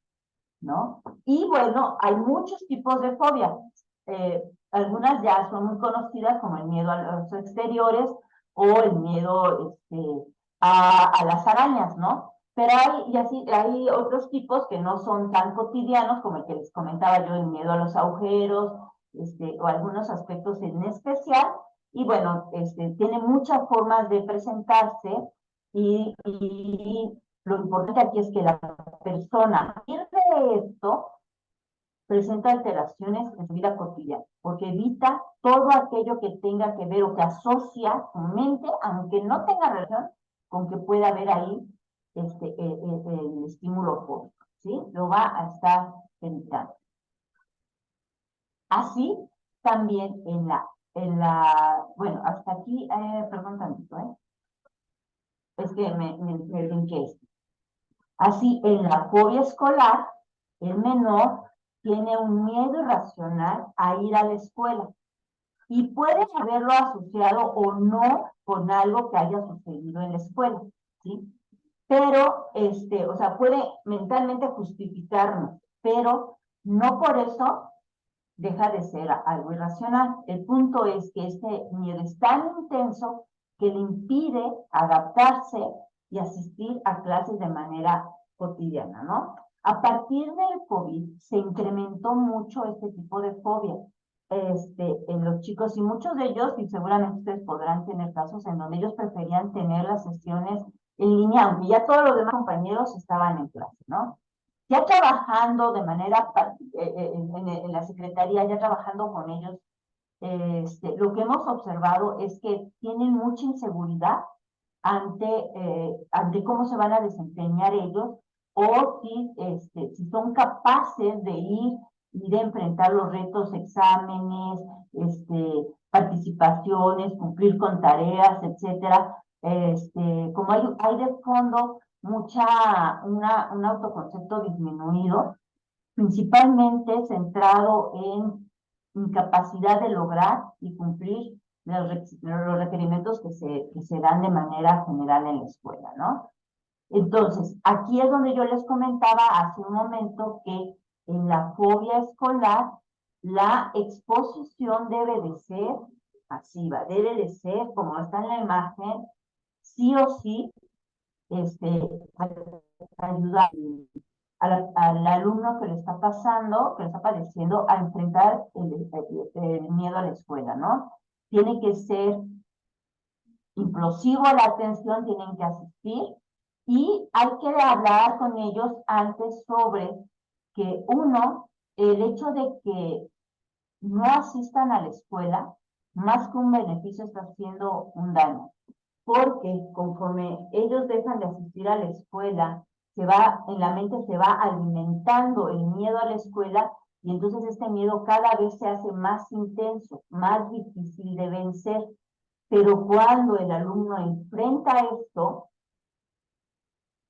¿no? Y bueno, hay muchos tipos de fobia. Algunas ya son muy conocidas, como el miedo a los exteriores o el miedo a las arañas, ¿no? Pero hay otros tipos que no son tan cotidianos, como el que les comentaba yo, el miedo a los agujeros, o algunos aspectos en especial, y bueno, tiene muchas formas de presentarse, y lo importante aquí es que la persona, a partir de esto, presenta alteraciones en su vida cotidiana, porque evita todo aquello que tenga que ver o que asocia su mente, aunque no tenga relación, con que pueda haber ahí el estímulo fóbico, ¿sí? Lo va a estar evitando. Así también bueno, hasta aquí, perdón tantito, es que me brinqué esto. Así, en la fobia escolar, el menor tiene un miedo irracional a ir a la escuela y puede haberlo asociado o no con algo que haya sucedido en la escuela, ¿sí? Pero, o sea, puede mentalmente justificarnos, pero no por eso deja de ser algo irracional. El punto es que este miedo es tan intenso que le impide adaptarse y asistir a clases de manera cotidiana, ¿no? A partir del COVID se incrementó mucho este tipo de fobia en los chicos, y muchos de ellos, y seguramente ustedes podrán tener casos en donde ellos preferían tener las sesiones en línea, aunque ya todos los demás compañeros estaban en clase, ¿no? Ya trabajando de manera, en la secretaría, ya trabajando con ellos, lo que hemos observado es que tienen mucha inseguridad ante cómo se van a desempeñar ellos, o si son capaces de ir y de enfrentar los retos, exámenes, participaciones, cumplir con tareas, etcétera. Como hay de fondo un autoconcepto disminuido, principalmente centrado en incapacidad de lograr y cumplir los requerimientos que se dan de manera general en la escuela, ¿no? Entonces, aquí es donde yo les comentaba hace un momento que en la fobia escolar, la exposición debe de ser pasiva, debe de ser, como está en la imagen, sí o sí, ayudar al alumno que le está pasando, que le está padeciendo, a enfrentar el miedo a la escuela, ¿no? Tiene que ser implosivo la atención, tienen que asistir, y hay que hablar con ellos antes sobre que el hecho de que no asistan a la escuela, más que un beneficio, está haciendo un daño, porque conforme ellos dejan de asistir a la escuela, en la mente se va alimentando el miedo a la escuela, y entonces este miedo cada vez se hace más intenso, más difícil de vencer. Pero cuando el alumno enfrenta esto,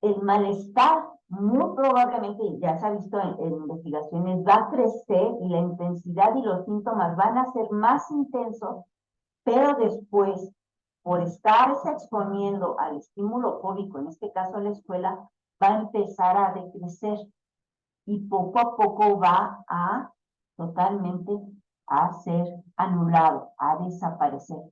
el malestar muy probablemente, ya se ha visto en investigaciones, va a crecer, y la intensidad y los síntomas van a ser más intensos, pero después, por estarse exponiendo al estímulo fóbico, en este caso la escuela, va a empezar a decrecer, y poco a poco va a totalmente a ser anulado, a desaparecer.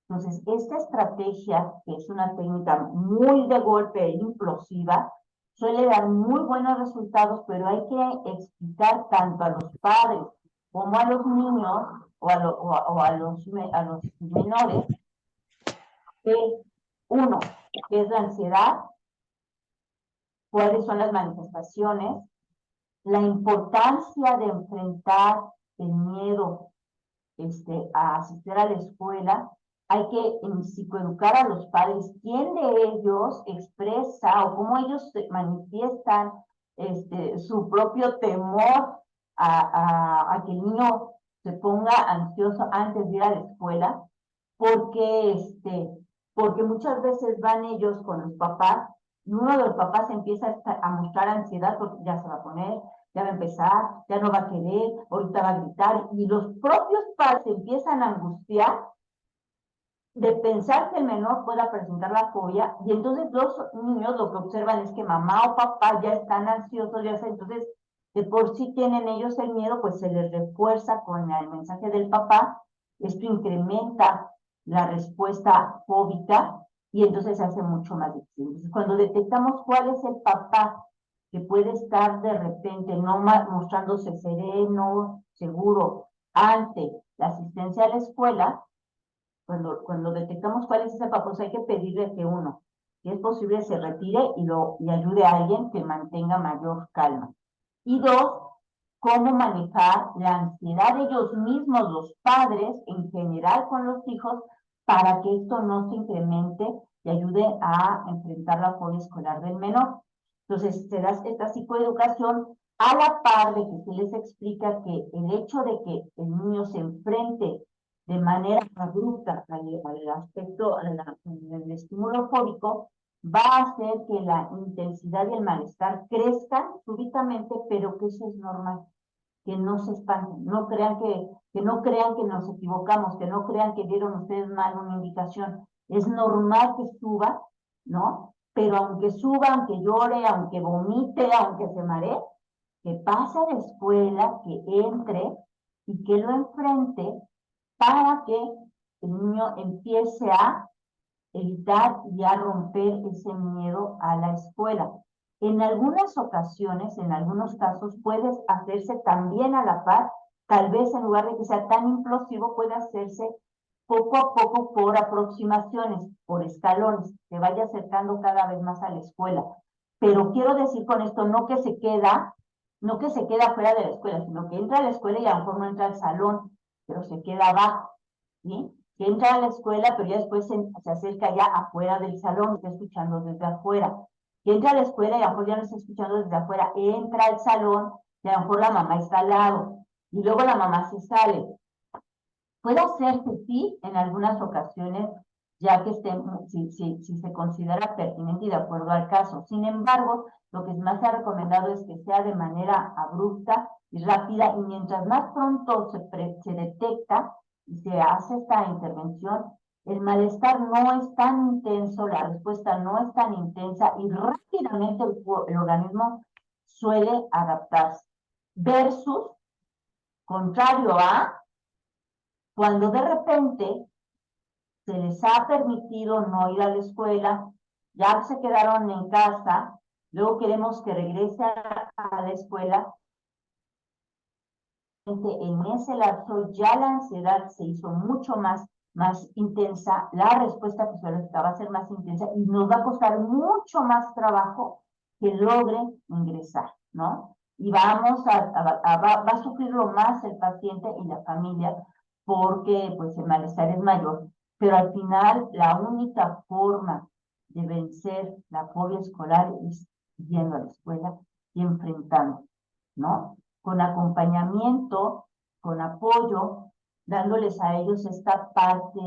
Entonces, esta estrategia, que es una técnica muy de golpe e implosiva, suele dar muy buenos resultados, pero hay que explicar tanto a los padres como a los niños o a los menores que, uno, qué es la ansiedad, cuáles son las manifestaciones, la importancia de enfrentar el miedo a asistir a la escuela. Hay que psicoeducar a los padres, quién de ellos expresa o cómo ellos manifiestan su propio temor a que el niño se ponga ansioso antes de ir a la escuela, porque muchas veces van ellos con los papás, y uno de los papás empieza a mostrar ansiedad porque ya se va a poner, ya va a empezar, ya no va a querer, ahorita va a gritar, y los propios padres se empiezan a angustiar de pensar que el menor pueda presentar la fobia, y entonces los niños lo que observan es que mamá o papá ya están ansiosos, entonces de por sí tienen ellos el miedo, pues se les refuerza con el mensaje del papá. Esto incrementa la respuesta fóbica, y entonces se hace mucho más difícil. Entonces, cuando detectamos cuál es el papá que puede estar de repente no mostrándose sereno, seguro, ante la asistencia a la escuela, cuando detectamos cuál es ese papel, pues hay que pedirle que uno, si es posible, se retire y ayude a alguien que mantenga mayor calma. Y dos, cómo manejar la ansiedad de ellos mismos, los padres, en general con los hijos, para que esto no se incremente y ayude a enfrentar la fobia escolar del menor. Entonces, se da esta psicoeducación a la par de que se les explica que el hecho de que el niño se enfrente de manera abrupta al aspecto, al estímulo fóbico, va a hacer que la intensidad y el malestar crezcan súbitamente, pero que eso es normal, que no se espanten, no crean que no crean que nos equivocamos, que no crean que dieron ustedes mal una indicación. Es normal que suba, ¿no? Pero aunque suba, aunque llore, aunque vomite, aunque se maree, que pase a la escuela, que entre y que lo enfrente para que el niño empiece a evitar y a romper ese miedo a la escuela. En algunas ocasiones, en algunos casos, puede hacerse también a la par, tal vez en lugar de que sea tan implosivo, puede hacerse poco a poco por aproximaciones, por escalones, que vaya acercando cada vez más a la escuela. Pero quiero decir con esto, no que se queda fuera de la escuela, sino que entra a la escuela y a lo mejor no entra al salón, pero se queda abajo, ¿sí? Que entra a la escuela, pero ya después se acerca ya afuera del salón, está escuchando desde afuera. Que entra a la escuela y a lo mejor ya no está escuchando desde afuera, entra al salón y a lo mejor la mamá está al lado, y luego la mamá se sale. Puede hacerse, sí, en algunas ocasiones, ya que si se considera pertinente y de acuerdo al caso. Sin embargo, lo que más se ha recomendado es que sea de manera abrupta y rápida, y mientras más pronto se detecta y se hace esta intervención, el malestar no es tan intenso, la respuesta no es tan intensa y rápidamente el organismo suele adaptarse. Versus, contrario a cuando de repente se les ha permitido no ir a la escuela, ya se quedaron en casa, luego queremos que regrese a la escuela. En ese lapso ya la ansiedad se hizo mucho más intensa, la respuesta fisiológica va a ser más intensa y nos va a costar mucho más trabajo que logren ingresar, ¿no? Y va a sufrirlo más el paciente y la familia porque pues el malestar es mayor. Pero al final la única forma de vencer la fobia escolar es yendo a la escuela y enfrentando, ¿no? Con acompañamiento, con apoyo, dándoles a ellos esta parte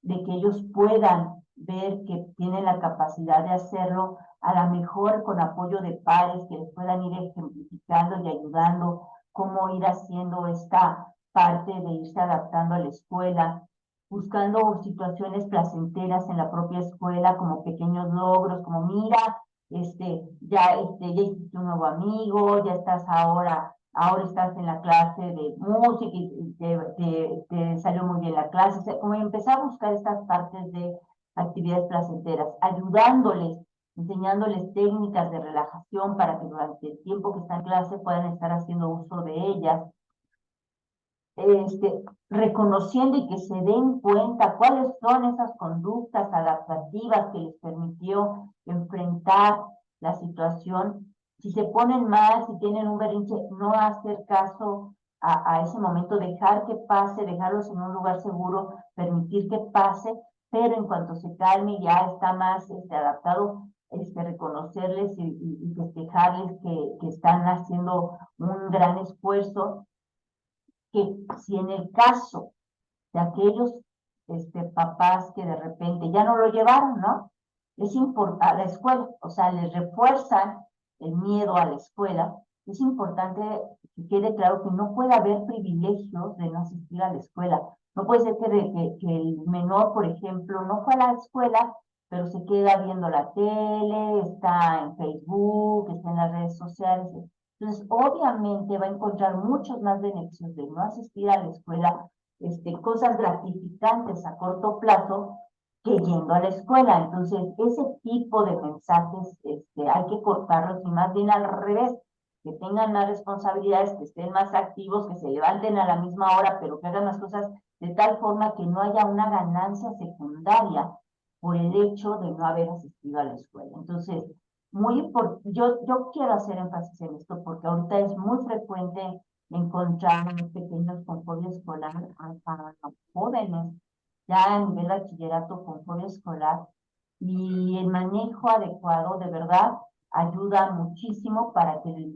de que ellos puedan ver que tienen la capacidad de hacerlo, a lo mejor con apoyo de pares que les puedan ir ejemplificando y ayudando cómo ir haciendo esta parte de irse adaptando a la escuela, buscando situaciones placenteras en la propia escuela, como pequeños logros, como mira, ya hiciste un nuevo amigo, ya estás ahora estás en la clase de música y te salió muy bien la clase, o sea, como empezar a buscar estas partes de actividades placenteras, ayudándoles, enseñándoles técnicas de relajación para que durante el tiempo que están en clase puedan estar haciendo uso de ellas, reconociendo y que se den cuenta cuáles son esas conductas adaptativas que les permitió enfrentar la situación. Si se ponen mal, si tienen un berrinche, no hacer caso a ese momento, dejar que pase, dejarlos en un lugar seguro, permitir que pase, pero en cuanto se calme ya está más adaptado, reconocerles y festejarles que están haciendo un gran esfuerzo, que si en el caso de aquellos papás que de repente ya no lo llevaron, ¿no? Es importante, a la escuela, o sea, les refuerzan el miedo a la escuela, es importante que quede claro que no puede haber privilegios de no asistir a la escuela. No puede ser que el menor, por ejemplo, no fue a la escuela, pero se queda viendo la tele, está en Facebook, está en las redes sociales. Entonces, obviamente va a encontrar muchos más beneficios de no asistir a la escuela, cosas gratificantes a corto plazo, que yendo a la escuela. Entonces, ese tipo de mensajes hay que cortarlos y más bien al revés, que tengan más responsabilidades, que estén más activos, que se levanten a la misma hora, pero que hagan las cosas de tal forma que no haya una ganancia secundaria por el hecho de no haber asistido a la escuela. Entonces, yo quiero hacer énfasis en esto porque ahorita es muy frecuente encontrar pequeños con fobia escolar, a jóvenes ya a nivel bachillerato con fobia escolar, y el manejo adecuado de verdad ayuda muchísimo para que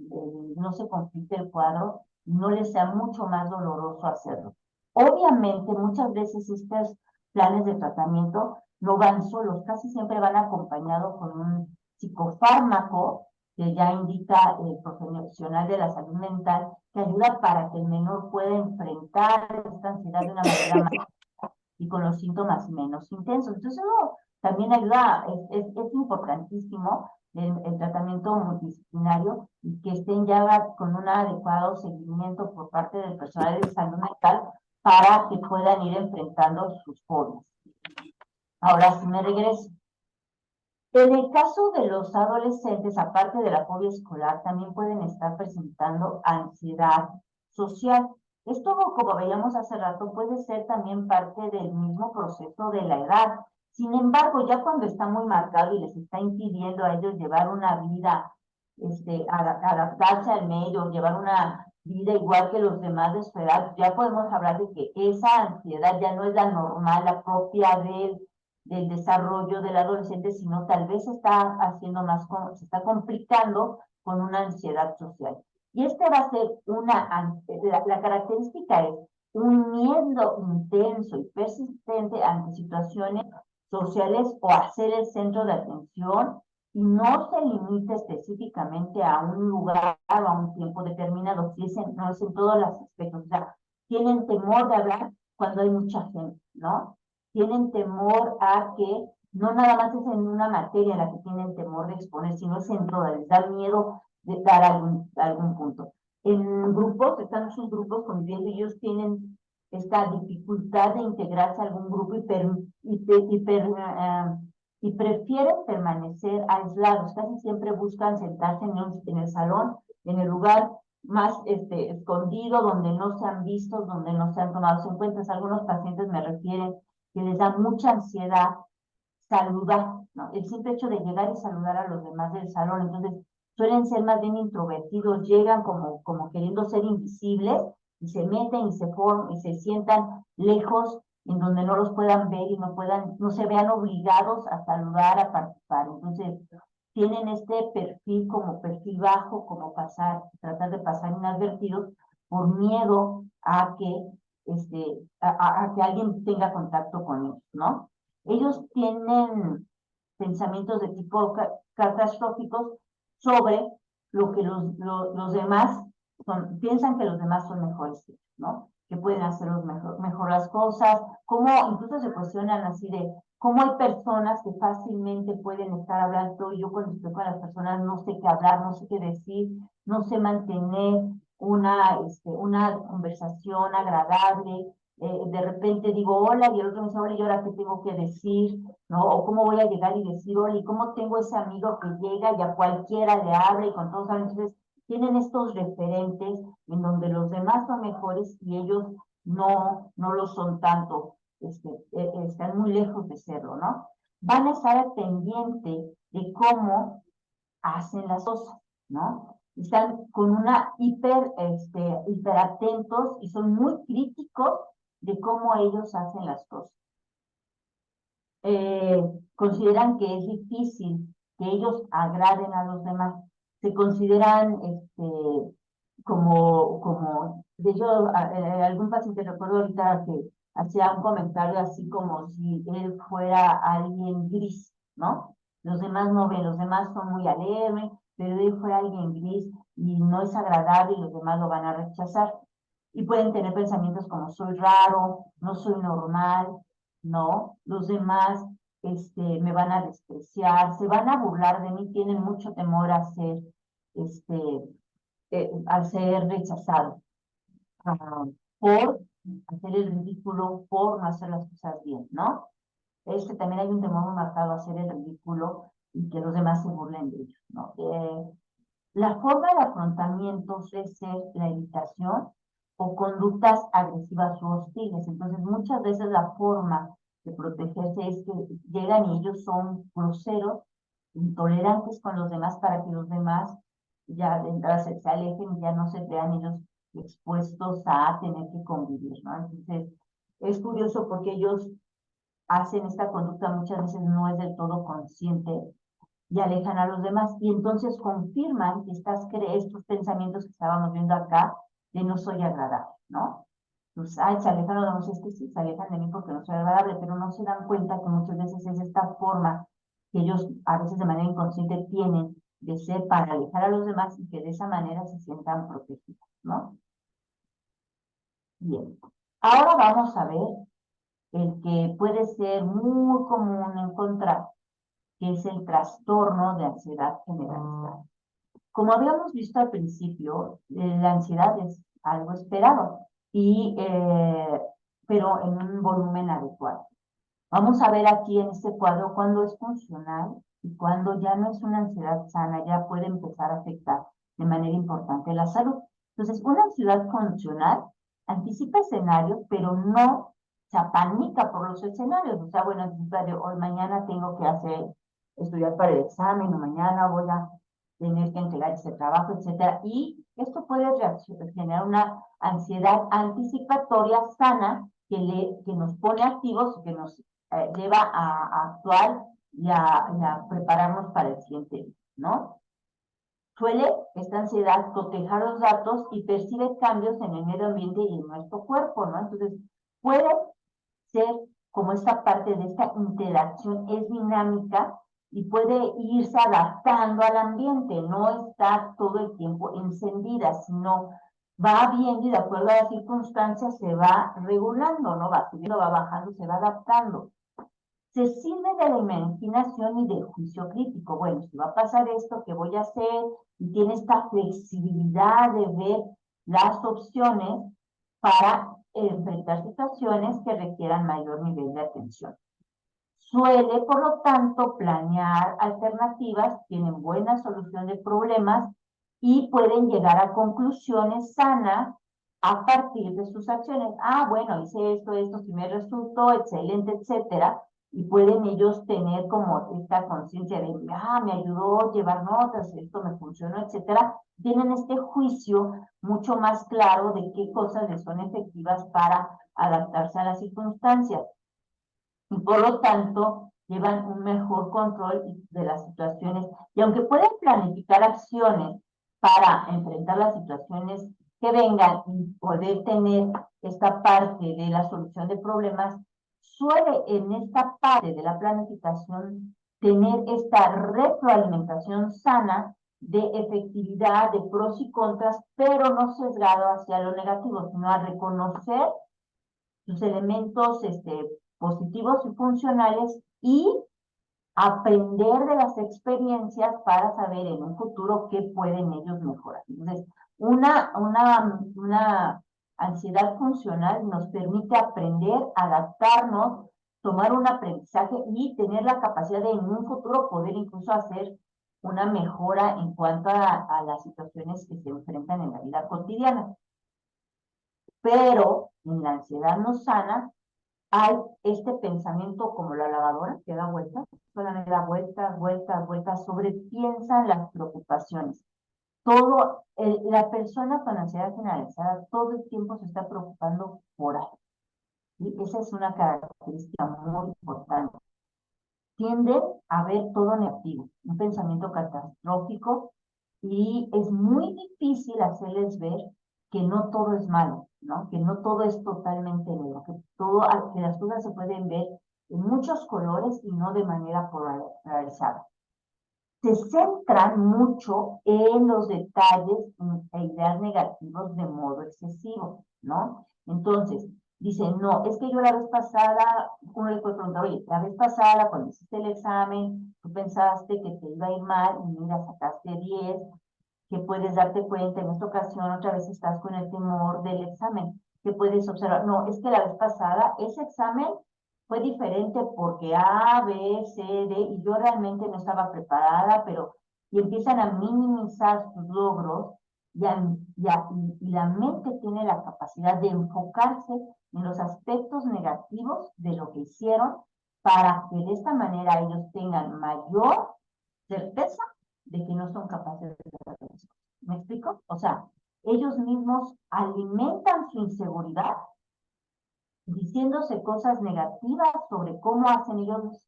no se complique el cuadro y no les sea mucho más doloroso hacerlo. Obviamente, muchas veces estos planes de tratamiento no van solos, casi siempre van acompañados con un psicofármaco que ya indica el profesional de la salud mental, que ayuda para que el menor pueda enfrentar esta ansiedad de una manera más y con los síntomas menos intensos. Entonces, eso también ayuda, es importantísimo el tratamiento multidisciplinario y que estén ya con un adecuado seguimiento por parte del personal de salud mental para que puedan ir enfrentando sus fobias. Ahora, si me regreso. En el caso de los adolescentes, aparte de la fobia escolar, también pueden estar presentando ansiedad social. Esto, como veíamos hace rato, puede ser también parte del mismo proceso de la edad. Sin embargo, ya cuando está muy marcado y les está impidiendo a ellos llevar una vida, adaptarse al medio, llevar una vida igual que los demás de su edad, ya podemos hablar de que esa ansiedad ya no es la normal, la propia del desarrollo del adolescente, sino tal vez se está haciendo se está complicando con una ansiedad social. Y va a ser la característica es un miedo intenso y persistente ante situaciones sociales o a ser el centro de atención, y no se limita específicamente a un lugar o a un tiempo determinado, no es en todos los aspectos. O sea, tienen temor de hablar cuando hay mucha gente, ¿no? Tienen temor a que no nada más es en una materia en la que tienen temor de exponer, sino es en todas, les da miedo de dar algún punto. En grupos, están sus grupos conviviendo y ellos tienen esta dificultad de integrarse a algún grupo y prefieren permanecer aislados. Casi siempre buscan sentarse en el salón, en el lugar más escondido, donde no sean vistos, donde no sean tomados en cuenta. Algunos pacientes me refieren que les da mucha ansiedad saludar, ¿no? El simple hecho de llegar y saludar a los demás del salón. Entonces, suelen ser más bien introvertidos, llegan como queriendo ser invisibles y se meten y se sientan lejos en donde no los puedan ver y no se vean obligados a saludar, a participar. Entonces, tienen este perfil como perfil bajo, como tratar de pasar inadvertidos por miedo a que que alguien tenga contacto con ellos, ¿no? Ellos tienen pensamientos de tipo catastróficos sobre lo que los demás piensan que los demás son mejores que ellos, ¿no? Que pueden hacer mejor las cosas, incluso se cuestionan así de cómo hay personas que fácilmente pueden estar hablando, y yo cuando estoy con las personas no sé qué hablar, no sé qué decir, no sé mantener una conversación agradable. De repente digo hola y el otro me dice hola y ahora qué tengo que decir, ¿no? O cómo voy a llegar y decir hola, y cómo tengo ese amigo que llega y a cualquiera le habla y con todos. Entonces tienen estos referentes en donde los demás son mejores y ellos no lo son tanto, están muy lejos de serlo, ¿no? Van a estar pendientes de cómo hacen las cosas, ¿no? Están con una hiperatentos y son muy críticos de cómo ellos hacen las cosas. Consideran que es difícil que ellos agraden a los demás. Se consideran de hecho, algún paciente, recuerdo ahorita que hacía un comentario así como si él fuera alguien gris, ¿no? Los demás no ven, los demás son muy alegres, pero él fue alguien gris y no es agradable y los demás lo van a rechazar. Y pueden tener pensamientos como soy raro, no soy normal, ¿no? Los demás me van a despreciar, se van a burlar de mí, tienen mucho temor a ser rechazado, por hacer el ridículo, por no hacer las cosas bien, ¿no? También hay un temor muy marcado a hacer el ridículo y que los demás se burlen de ellos, ¿no? La forma de afrontamiento suele ser la evitación o conductas agresivas o hostiles. Entonces, muchas veces la forma de protegerse es que llegan y ellos son groseros, intolerantes con los demás para que los demás ya de entrada se alejen y ya no se vean ellos expuestos a tener que convivir, ¿no? Entonces, es curioso porque ellos hacen esta conducta muchas veces no es del todo consciente y alejan a los demás. Y entonces confirman que estos pensamientos que estábamos viendo acá, de no soy agradable, ¿no? Pues, se alejan los demás, es que sí, se alejan de mí porque no soy agradable, pero no se dan cuenta que muchas veces es esta forma que ellos a veces de manera inconsciente tienen de ser para alejar a los demás y que de esa manera se sientan protegidos, ¿no? Bien, ahora vamos a ver el que puede ser muy común encontrar, que es el trastorno de ansiedad generalizada. Como habíamos visto al principio, la ansiedad es algo esperado, pero en un volumen adecuado. Vamos a ver aquí en este cuadro cuándo es funcional y cuándo ya no es una ansiedad sana, ya puede empezar a afectar de manera importante la salud. Entonces, una ansiedad funcional anticipa escenarios, pero no se apanica por los escenarios. O sea, bueno, anticipa de hoy, mañana tengo que estudiar para el examen, o mañana voy a tener que entregar ese trabajo, etcétera. Y esto puede generar una ansiedad anticipatoria sana que nos pone activos y que nos lleva a actuar y a prepararnos para el siguiente día, ¿no? Suele esta ansiedad cotejar los datos y percibe cambios en el medio ambiente y en nuestro cuerpo, ¿no? Entonces, puede ser como esta parte de esta interacción es dinámica y puede irse adaptando al ambiente, no está todo el tiempo encendida, sino va viendo y de acuerdo a las circunstancias se va regulando, ¿no? Va subiendo, va bajando, se va adaptando. Se sirve de la imaginación y del juicio crítico. Bueno, si va a pasar esto, ¿qué voy a hacer? Y tiene esta flexibilidad de ver las opciones para enfrentar situaciones que requieran mayor nivel de atención. Suele, por lo tanto, planear alternativas, tienen buena solución de problemas y pueden llegar a conclusiones sanas a partir de sus acciones. Ah, bueno, hice esto, si me resultó, excelente, etcétera. Y pueden ellos tener como esta conciencia de, me ayudó a llevar notas, esto me funcionó, etcétera. Tienen este juicio mucho más claro de qué cosas les son efectivas para adaptarse a las circunstancias. Y por lo tanto, llevan un mejor control de las situaciones. Y aunque pueden planificar acciones para enfrentar las situaciones que vengan y poder tener esta parte de la solución de problemas, suele en esta parte de la planificación tener esta retroalimentación sana de efectividad, de pros y contras, pero no sesgado hacia lo negativo, sino a reconocer sus elementos positivos y funcionales y aprender de las experiencias para saber en un futuro qué pueden ellos mejorar. Entonces, una ansiedad funcional nos permite aprender, adaptarnos, tomar un aprendizaje y tener la capacidad de en un futuro poder incluso hacer una mejora en cuanto a las situaciones que se enfrentan en la vida cotidiana. Pero en la ansiedad no sana hay este pensamiento como la lavadora que da vueltas, solamente da vueltas, vueltas, vueltas, sobrepiensan las preocupaciones. La persona con ansiedad generalizada todo el tiempo se está preocupando por algo. ¿Sí? Esa es una característica muy importante. Tienden a ver todo negativo, un pensamiento catastrófico, y es muy difícil hacerles ver que no todo es malo, ¿no? Que no todo es totalmente negro, que las cosas se pueden ver en muchos colores y no de manera polarizada. Se centran mucho en los detalles e ideas negativos de modo excesivo, ¿no? Entonces, dicen, no, es que yo la vez pasada, uno le puede preguntar, oye, la vez pasada cuando hiciste el examen, tú pensaste que te iba a ir mal y mira, sacaste 10, que puedes darte cuenta en esta ocasión, otra vez estás con el temor del examen, que puedes observar, no, es que la vez pasada ese examen fue diferente porque A, B, C, D, y yo realmente no estaba preparada, pero y empiezan a minimizar sus logros y la mente tiene la capacidad de enfocarse en los aspectos negativos de lo que hicieron para que de esta manera ellos tengan mayor certeza de que no son capaces de hacer eso. ¿Me explico? O sea, ellos mismos alimentan su inseguridad diciéndose cosas negativas sobre cómo hacen ellos,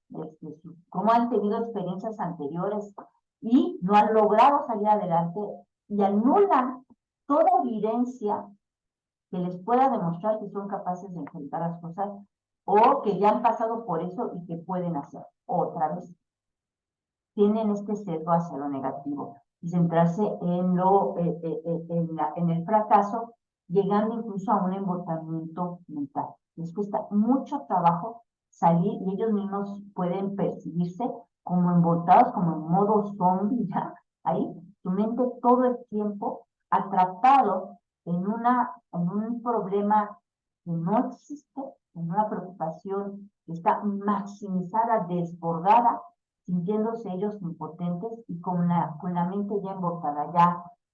cómo han tenido experiencias anteriores y no han logrado salir adelante y anulan toda evidencia que les pueda demostrar que son capaces de enfrentar las cosas o que ya han pasado por eso y que pueden hacer otra vez. Tienen este sesgo hacia lo negativo y centrarse en el fracaso, llegando incluso a un embotamiento mental. Les cuesta mucho trabajo salir y ellos mismos pueden percibirse como embotados, como en modo zombie, ya, ahí, su mente todo el tiempo atrapado en un problema que no existe, en una preocupación que está maximizada, desbordada, sintiéndose ellos impotentes y con la mente ya embotada,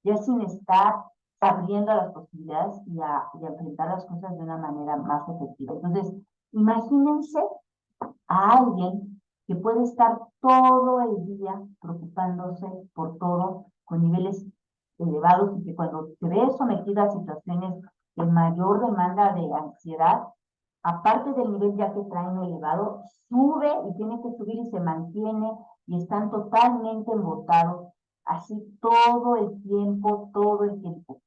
ya sin estar abriendo las posibilidades y a enfrentar las cosas de una manera más efectiva. Entonces, imagínense a alguien que puede estar todo el día preocupándose por todo, con niveles elevados, y que cuando se ve sometida a situaciones de mayor demanda de ansiedad, aparte del nivel ya que traen elevado, sube y tiene que subir y se mantiene y están totalmente embotados, así todo el tiempo, todo el tiempo.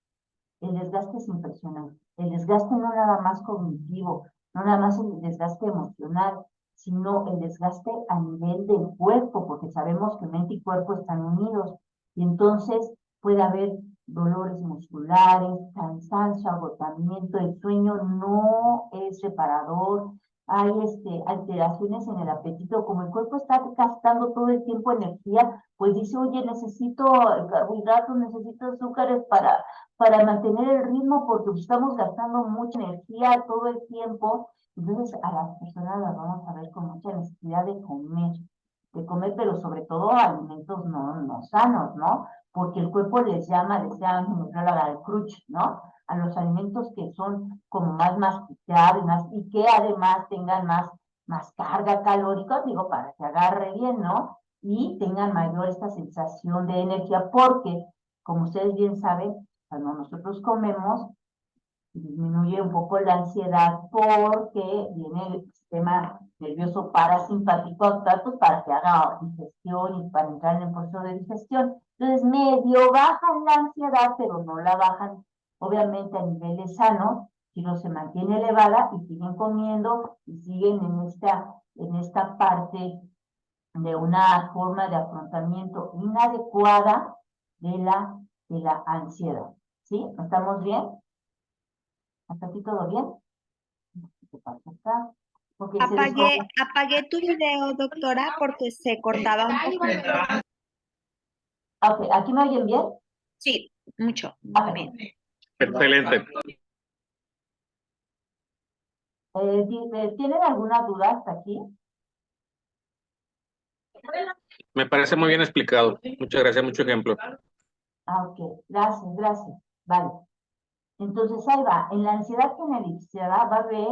El desgaste es impresionante. El desgaste no nada más cognitivo, no nada más el desgaste emocional, sino el desgaste a nivel del cuerpo, porque sabemos que mente y cuerpo están unidos. Y entonces puede haber dolores musculares, cansancio, agotamiento, el sueño no es reparador, hay alteraciones en el apetito, como el cuerpo está gastando todo el tiempo energía, pues dice, oye, necesito carbohidratos, necesito azúcares para mantener el ritmo, porque estamos gastando mucha energía todo el tiempo. Entonces a las personas las vamos a ver con mucha necesidad de comer, pero sobre todo alimentos no sanos, ¿no? Porque el cuerpo les llama al crunch, ¿no? A los alimentos que son como más masticables, y que además tengan más carga calórica, digo, para que agarre bien, ¿no? Y tengan mayor esta sensación de energía, porque, como ustedes bien saben, cuando nosotros comemos, disminuye un poco la ansiedad porque viene el sistema nervioso parasimpático a actuar, pues, para que haga digestión y para entrar en el proceso de digestión. Entonces, medio bajan la ansiedad, pero no la bajan, obviamente, a niveles sanos, sino se mantiene elevada y siguen comiendo y siguen en esta parte de una forma de afrontamiento inadecuada de la ansiedad. ¿Sí? ¿Estamos bien? ¿Hasta aquí todo bien? ¿Qué pasa acá? Porque Apagué tu video, doctora, porque se cortaba un poquito. Ok, ¿aquí me oyen bien? Sí, mucho. Muy bien. Excelente. ¿Tienen alguna duda hasta aquí? Me parece muy bien explicado. Muchas gracias, mucho ejemplo. Ok, gracias. Vale. Entonces ahí va. En la ansiedad generalizada va a haber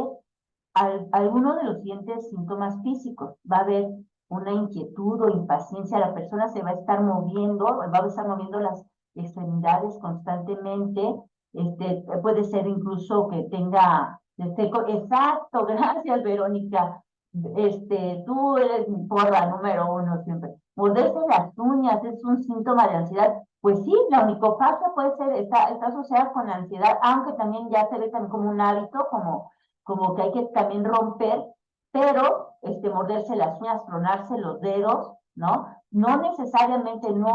algunos de los siguientes síntomas físicos. Va a haber una inquietud o impaciencia. La persona se va a estar moviendo las extremidades constantemente. Puede ser incluso que tenga... Exacto, gracias, Verónica. Tú eres mi porra número 1 siempre. Morderse las uñas es un síntoma de ansiedad. Pues sí, la onicofagia puede ser, está asociada con la ansiedad, aunque también ya se ve también como un hábito, como que hay que también romper, pero morderse las uñas, tronarse los dedos, ¿no? No necesariamente no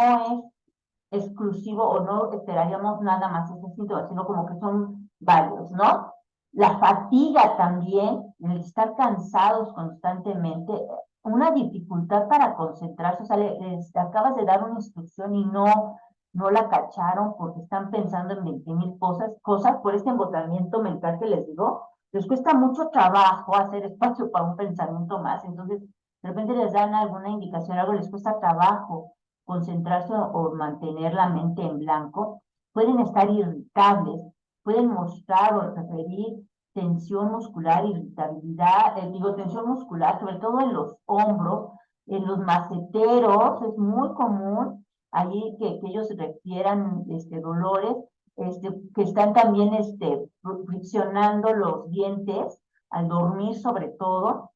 es exclusivo o no esperaríamos nada más ese síntoma, sino como que son varios, ¿no? La fatiga también, el estar cansados constantemente, una dificultad para concentrarse, o sea, les acabas de dar una instrucción y no la cacharon porque están pensando en 20,000 cosas por este embotamiento mental que les digo. Les cuesta mucho trabajo hacer espacio para un pensamiento más, entonces de repente les dan alguna indicación, algo les cuesta trabajo concentrarse o mantener la mente en blanco, pueden estar irritables, pueden mostrar o referir tensión muscular, irritabilidad, tensión muscular, sobre todo en los hombros, en los maceteros, es muy común allí que ellos refieran dolores, que están también friccionando los dientes al dormir sobre todo,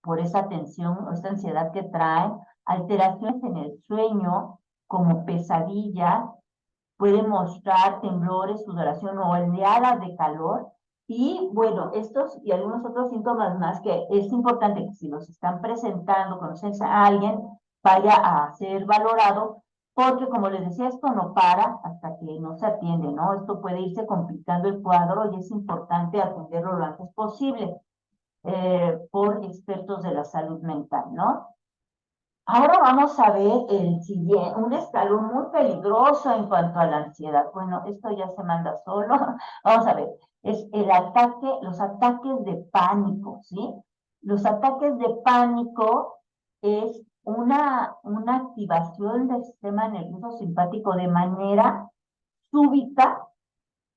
por esa tensión o esta ansiedad que traen, alteraciones en el sueño, como pesadillas, pueden mostrar temblores, sudoración o oleadas de calor. Y bueno, estos y algunos otros síntomas más que es importante que si los están presentando, conoces a alguien, vaya a ser valorado, porque como les decía, esto no para hasta que no se atiende, ¿no? Esto puede irse complicando el cuadro y es importante atenderlo lo antes posible por expertos de la salud mental, ¿no? Ahora vamos a ver el siguiente, un escalón muy peligroso en cuanto a la ansiedad. Bueno, esto ya se manda solo. Vamos a ver, es los ataques de pánico, ¿sí? Los ataques de pánico es una activación del sistema nervioso simpático de manera súbita,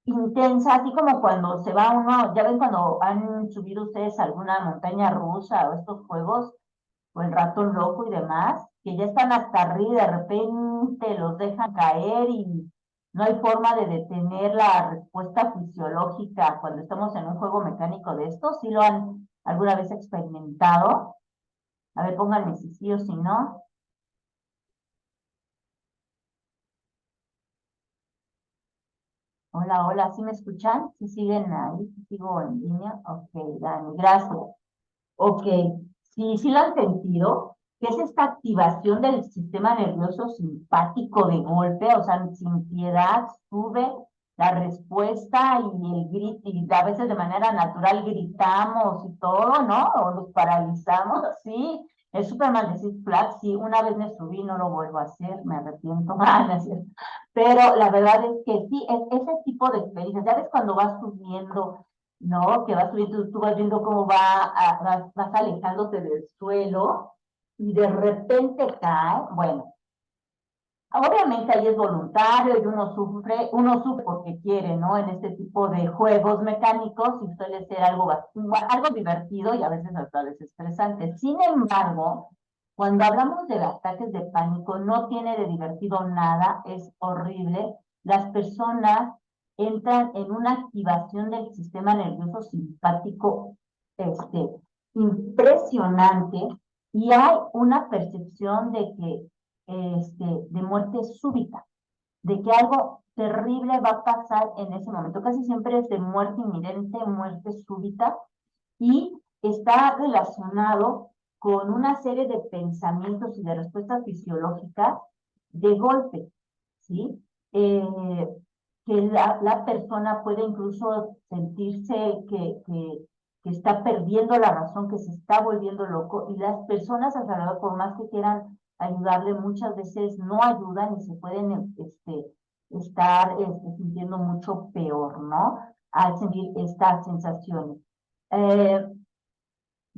intensa, así como cuando se va uno, ya ven cuando han subido ustedes a alguna montaña rusa o estos juegos, o el ratón loco y demás, que ya están hasta arriba y de repente los dejan caer y no hay forma de detener la respuesta fisiológica cuando estamos en un juego mecánico de estos. ¿Sí lo han alguna vez experimentado? A ver, pónganme si sí o si no. Hola, hola, ¿sí me escuchan? ¿Sí siguen ahí? ¿Sí sigo en línea? Ok, Dani, gracias. Ok, sí lo han sentido, que es esta activación del sistema nervioso simpático de golpe, o sea, sin piedad, sube la respuesta y el grito, y a veces de manera natural gritamos y todo, ¿no? O nos paralizamos, sí, es súper mal decir flat, sí, una vez me subí, no lo vuelvo a hacer, me arrepiento, no es cierto. Pero la verdad es que sí, es ese tipo de experiencias, ya ves cuando vas subiendo, ¿no? Que vas subiendo, tú vas viendo cómo vas alejándote del suelo y de repente cae. Bueno, obviamente ahí es voluntario y uno sufre porque quiere, ¿no? En este tipo de juegos mecánicos y suele ser algo divertido y a veces hasta desestresante. Sin embargo, cuando hablamos de ataques de pánico, no tiene de divertido nada, es horrible. Las personas entran en una activación del sistema nervioso simpático impresionante y hay una percepción de que de muerte súbita, de que algo terrible va a pasar en ese momento. Casi siempre es de muerte inminente, muerte súbita, y está relacionado con una serie de pensamientos y de respuestas fisiológicas de golpe, ¿sí? Que la persona puede incluso sentirse que está perdiendo la razón, que se está volviendo loco, y las personas alrededor, por más que quieran ayudarle, muchas veces no ayudan y se pueden estar sintiendo mucho peor, ¿no? Al sentir estas sensaciones.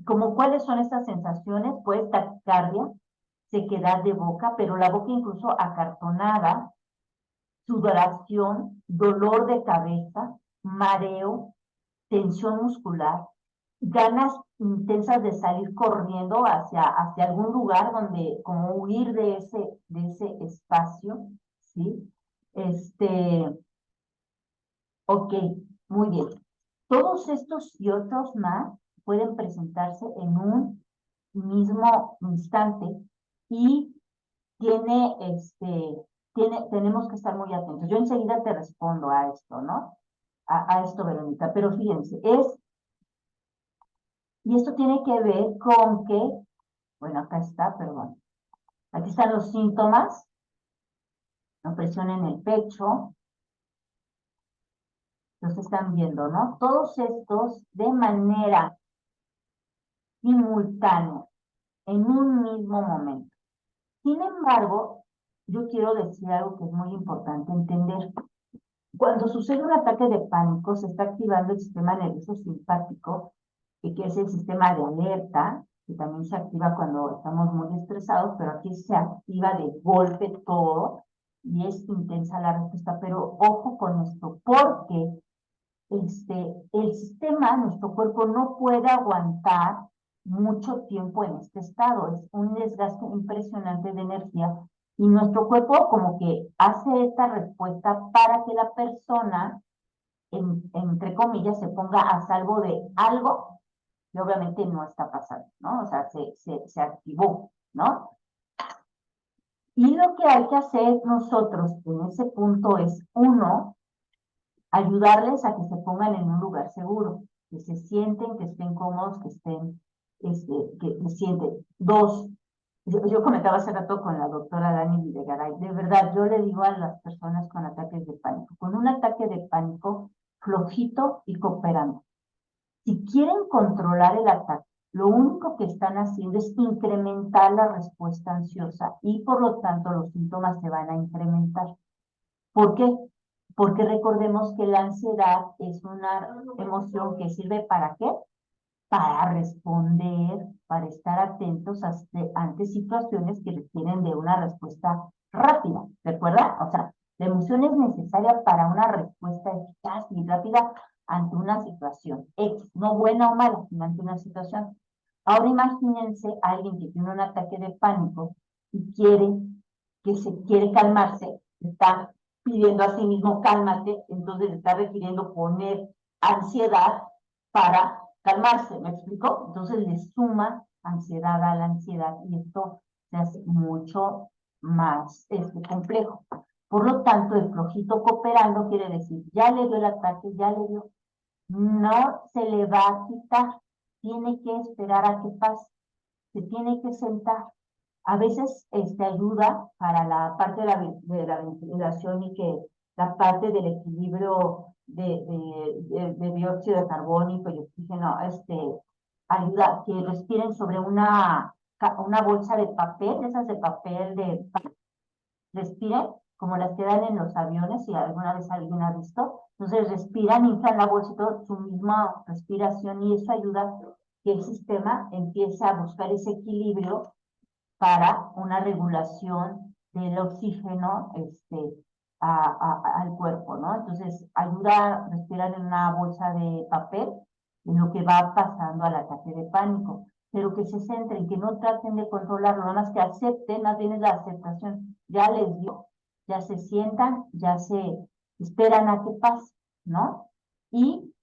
¿Como cuáles son estas sensaciones? Pues taquicardia, sequedad de boca, pero la boca incluso acartonada, sudoración, dolor de cabeza, mareo, tensión muscular, ganas intensas de salir corriendo hacia algún lugar donde, como huir de ese espacio, ¿sí? Ok, muy bien. Todos estos y otros más pueden presentarse en un mismo instante y tenemos que estar muy atentos. Yo enseguida te respondo a esto, ¿no? A esto, Verónica, pero fíjense, y esto tiene que ver con que, bueno, acá está, perdón, aquí están los síntomas, opresión en el pecho, los están viendo, ¿no? Todos estos de manera simultánea, en un mismo momento. Sin embargo, yo quiero decir algo que es muy importante entender. Cuando sucede un ataque de pánico, se está activando el sistema nervioso simpático, que es el sistema de alerta, que también se activa cuando estamos muy estresados, pero aquí se activa de golpe todo y es intensa la respuesta. Pero ojo con esto, porque el sistema, nuestro cuerpo no puede aguantar mucho tiempo en este estado. Es un desgaste impresionante de energía y nuestro cuerpo como que hace esta respuesta para que la persona, entre comillas, se ponga a salvo de algo que obviamente no está pasando, ¿no? O sea, se activó, ¿no? Y lo que hay que hacer nosotros en ese punto es, uno, ayudarles a que se pongan en un lugar seguro, que se sienten, que estén cómodos, que estén, que se sienten. Dos, yo comentaba hace rato con la doctora Dani Videgaray, de verdad, yo le digo a las personas con ataques de pánico, con un ataque de pánico flojito y cooperando. Si quieren controlar el ataque, lo único que están haciendo es incrementar la respuesta ansiosa y por lo tanto los síntomas se van a incrementar. ¿Por qué? Porque recordemos que la ansiedad es una emoción que sirve ¿para qué? Para responder, para estar atentos ante situaciones que requieren de una respuesta rápida. ¿Recuerda? O sea, la emoción es necesaria para una respuesta eficaz y rápida ante una situación X, no buena o mala, sino ante una situación. Ahora imagínense a alguien que tiene un ataque de pánico y quiere calmarse, está pidiendo a sí mismo cálmate, entonces está requiriendo poner ansiedad para calmarse, ¿me explico? Entonces le suma ansiedad a la ansiedad y esto se hace mucho más complejo. Por lo tanto, el flojito cooperando quiere decir, ya le dio el ataque, ya le dio, no se le va a quitar, tiene que esperar a que pase, se tiene que sentar. A veces ayuda para la parte de la ventilación y que la parte del equilibrio de dióxido de carbono y oxígeno, ayuda a que respiren sobre una bolsa de papel, esas de papel respiren, como las que dan en los aviones, si alguna vez alguien ha visto. Entonces respiran, inflan la bolsa y todo, su misma respiración, y eso ayuda a que el sistema empiece a buscar ese equilibrio para una regulación del oxígeno al cuerpo, ¿no? Entonces, ayuda a respirar en una bolsa de papel en lo que va pasando al ataque de pánico, pero que se centren, que no traten de controlarlo, nada más que acepten, más bien es la aceptación, ya les dio, ya se sientan, ya se esperan a que pase, ¿no? Y,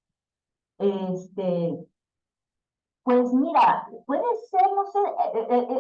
pues mira, puede ser, no sé,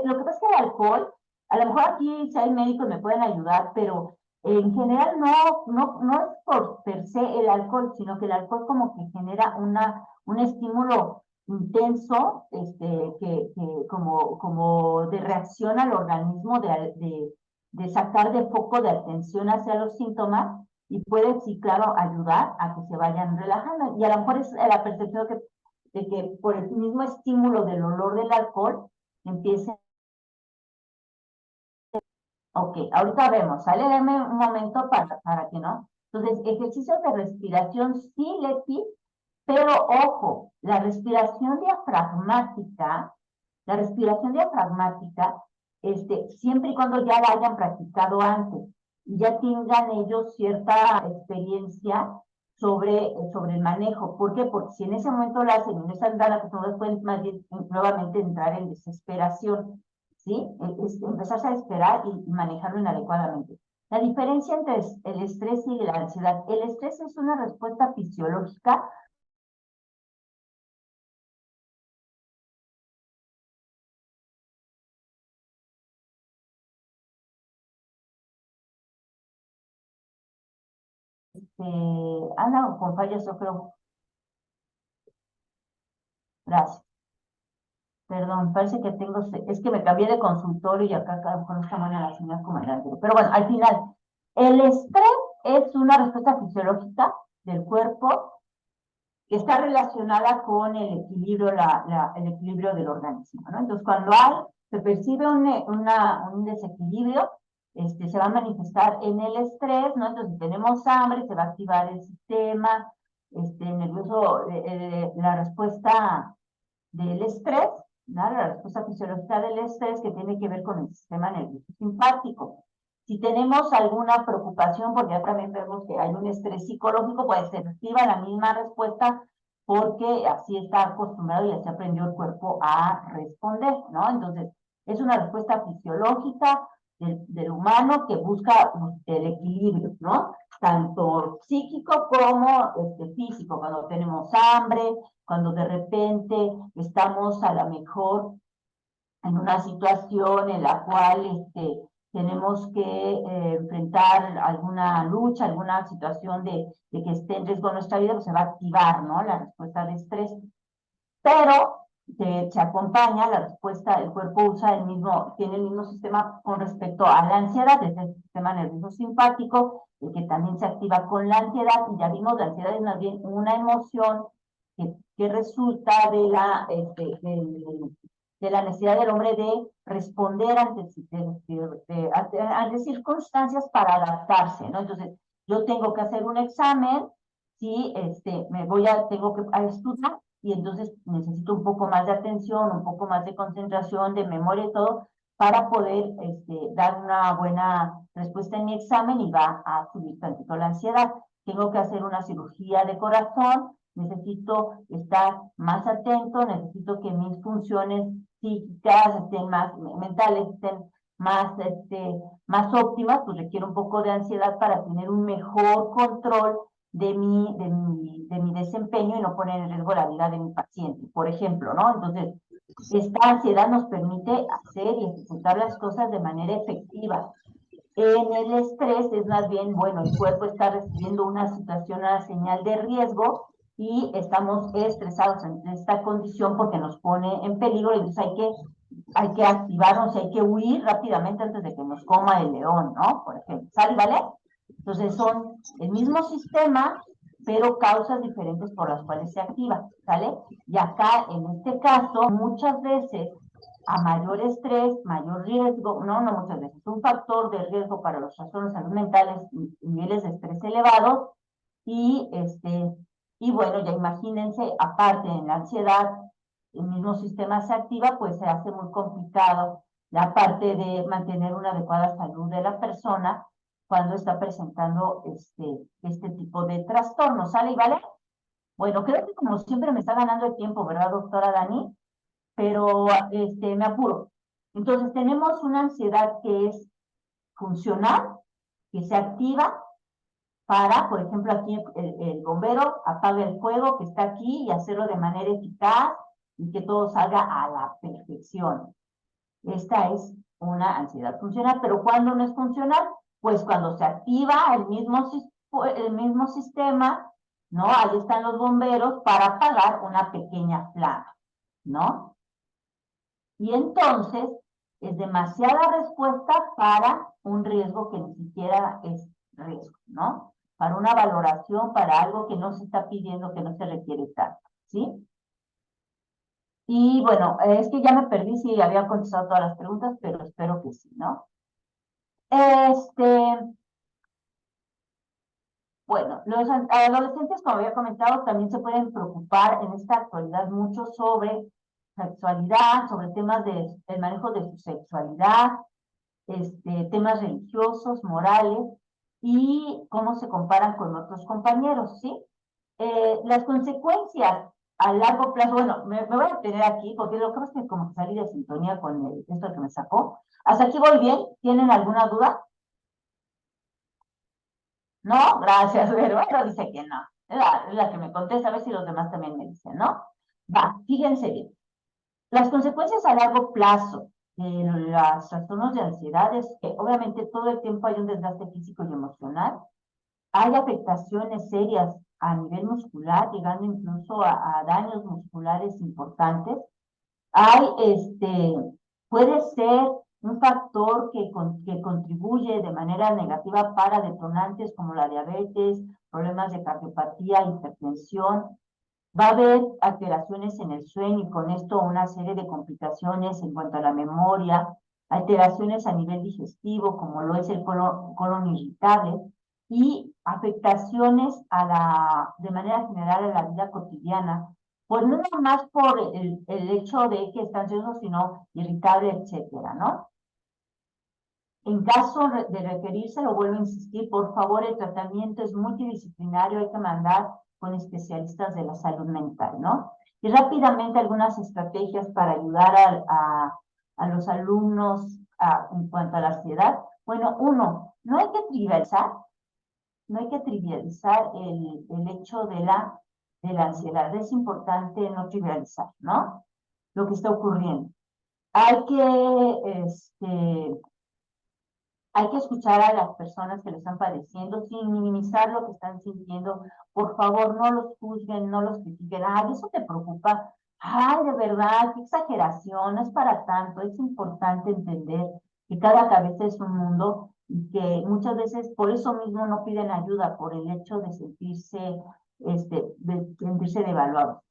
lo que pasa es que el alcohol, a lo mejor aquí si hay médicos me pueden ayudar, pero en general no es por per se el alcohol, sino que el alcohol como que genera un estímulo intenso, que como de reacción al organismo, de sacar de foco de atención hacia los síntomas, y puede, sí, claro, ayudar a que se vayan relajando. Y a lo mejor es la percepción de que por el mismo estímulo del olor del alcohol empiece. Ok, ahorita vemos, ¿sale? Deme un momento para que no. Entonces, ejercicios de respiración, sí, Leti, pero ojo, la respiración diafragmática, siempre y cuando ya la hayan practicado antes y ya tengan ellos cierta experiencia sobre el manejo. ¿Por qué? Porque si en ese momento la hacen y no están tan acostumbrados, pueden más bien nuevamente entrar en desesperación, ¿sí? Empezarse a esperar y manejarlo inadecuadamente. La diferencia entre el estrés y la ansiedad. El estrés es una respuesta fisiológica anda con fallas, yo creo. Gracias. Perdón, parece que es que me cambié de consultorio y acá con esta manera la señal como era. Pero bueno, al final, el estrés es una respuesta fisiológica del cuerpo que está relacionada con el equilibrio, el equilibrio del organismo, ¿no? Entonces, cuando se percibe un desequilibrio, se va a manifestar en el estrés, ¿no? Entonces, si tenemos hambre, se va a activar el sistema nervioso, la respuesta del estrés, ¿no? La respuesta fisiológica del estrés que tiene que ver con el sistema nervioso simpático. Si tenemos alguna preocupación, porque ya también vemos que hay un estrés psicológico, pues se activa la misma respuesta porque así está acostumbrado y así aprendió el cuerpo a responder, ¿no? Entonces, es una respuesta fisiológica del humano que busca el equilibrio, ¿no? Tanto psíquico como físico, cuando tenemos hambre, cuando de repente estamos a lo mejor en una situación en la cual tenemos que enfrentar alguna lucha, alguna situación de que esté en riesgo nuestra vida, pues se va a activar, ¿no? La respuesta de estrés. Pero se acompaña la respuesta, el cuerpo usa tiene el mismo sistema con respecto a la ansiedad, es el sistema nervioso simpático, el que también se activa con la ansiedad, y ya vimos, la ansiedad es más bien una emoción que resulta de la necesidad del hombre de responder ante circunstancias para adaptarse, ¿no? Entonces, yo tengo que hacer un examen, si tengo que estudiar, y entonces necesito un poco más de atención, un poco más de concentración, de memoria y todo, para poder dar una buena respuesta en mi examen y va a subir tantito la ansiedad. Tengo que hacer una cirugía de corazón, necesito estar más atento, necesito que mis funciones psíquicas estén más, mentales estén más óptimas, pues requiere un poco de ansiedad para tener un mejor control de mi desempeño y no poner en riesgo la vida de mi paciente, por ejemplo, ¿no? Entonces, esta ansiedad nos permite hacer y ejecutar las cosas de manera efectiva. En el estrés es más bien, bueno, el cuerpo está recibiendo una situación, una señal de riesgo y estamos estresados en esta condición porque nos pone en peligro y entonces hay que activarnos, hay que huir rápidamente antes de que nos coma el león, ¿no? Por ejemplo, ¿sale, vale? Entonces son el mismo sistema, pero causas diferentes por las cuales se activa, ¿sale? Y acá, en este caso, muchas veces a mayor estrés, mayor riesgo, no muchas veces, un factor de riesgo para los trastornos de salud mentales, niveles de estrés elevados, y bueno, ya imagínense, aparte en la ansiedad, el mismo sistema se activa, pues se hace muy complicado la parte de mantener una adecuada salud de la persona cuando está presentando este tipo de trastornos, ¿sale y vale? Bueno, creo que como siempre me está ganando el tiempo, ¿verdad, doctora Dani? Pero me apuro. Entonces tenemos una ansiedad que es funcional, que se activa para, por ejemplo, aquí el bombero apaga el fuego que está aquí y hacerlo de manera eficaz y que todo salga a la perfección. Esta es una ansiedad funcional, pero ¿cuándo no es funcional? Pues cuando se activa el mismo sistema, ¿no? Ahí están los bomberos para apagar una pequeña flama, ¿no? Y entonces es demasiada respuesta para un riesgo que ni siquiera es riesgo, ¿no? Para una valoración, para algo que no se está pidiendo, que no se requiere tanto, ¿sí? Y bueno, es que ya me perdí si había contestado todas las preguntas, pero espero que sí, ¿no? Bueno, los adolescentes, como había comentado, también se pueden preocupar en esta actualidad mucho sobre sexualidad, sobre temas del manejo de su sexualidad, temas religiosos, morales, y cómo se comparan con otros compañeros, ¿sí? Las consecuencias a largo plazo, bueno, me voy a detener aquí porque lo que pasa es que como que salí de sintonía con esto que me sacó. ¿Hasta aquí voy bien? ¿Tienen alguna duda? No, gracias, pero bueno, dice que no. Es la que me contesta, a ver si los demás también me dicen, ¿no? Va, fíjense bien. Las consecuencias a largo plazo de los trastornos de ansiedad es que obviamente todo el tiempo hay un desgaste físico y emocional. Hay afectaciones serias a nivel muscular, llegando incluso a daños musculares importantes. Puede ser un factor que contribuye de manera negativa para detonantes como la diabetes, problemas de cardiopatía, hipertensión. Va a haber alteraciones en el sueño y con esto una serie de complicaciones en cuanto a la memoria, alteraciones a nivel digestivo como lo es el colon irritable y afectaciones de manera general a la vida cotidiana Pues no nada más por el hecho de que está ansioso, sino irritable, etcétera, ¿no? En caso de requerirse, lo vuelvo a insistir, por favor, el tratamiento es multidisciplinario, hay que mandar con especialistas de la salud mental, ¿no? Y rápidamente algunas estrategias para ayudar a los alumnos en cuanto a la ansiedad. Bueno, uno, no hay que trivializar el hecho de la ansiedad. Es importante no trivializar, ¿no? Lo que está ocurriendo. Hay que escuchar a las personas que lo están padeciendo sin minimizar lo que están sintiendo. Por favor, no los juzguen, no los critiquen. Ay, eso te preocupa. Ay, de verdad, qué exageración, no es para tanto. Es importante entender que cada cabeza es un mundo y que muchas veces por eso mismo no piden ayuda, por el hecho de sentirse devaluados.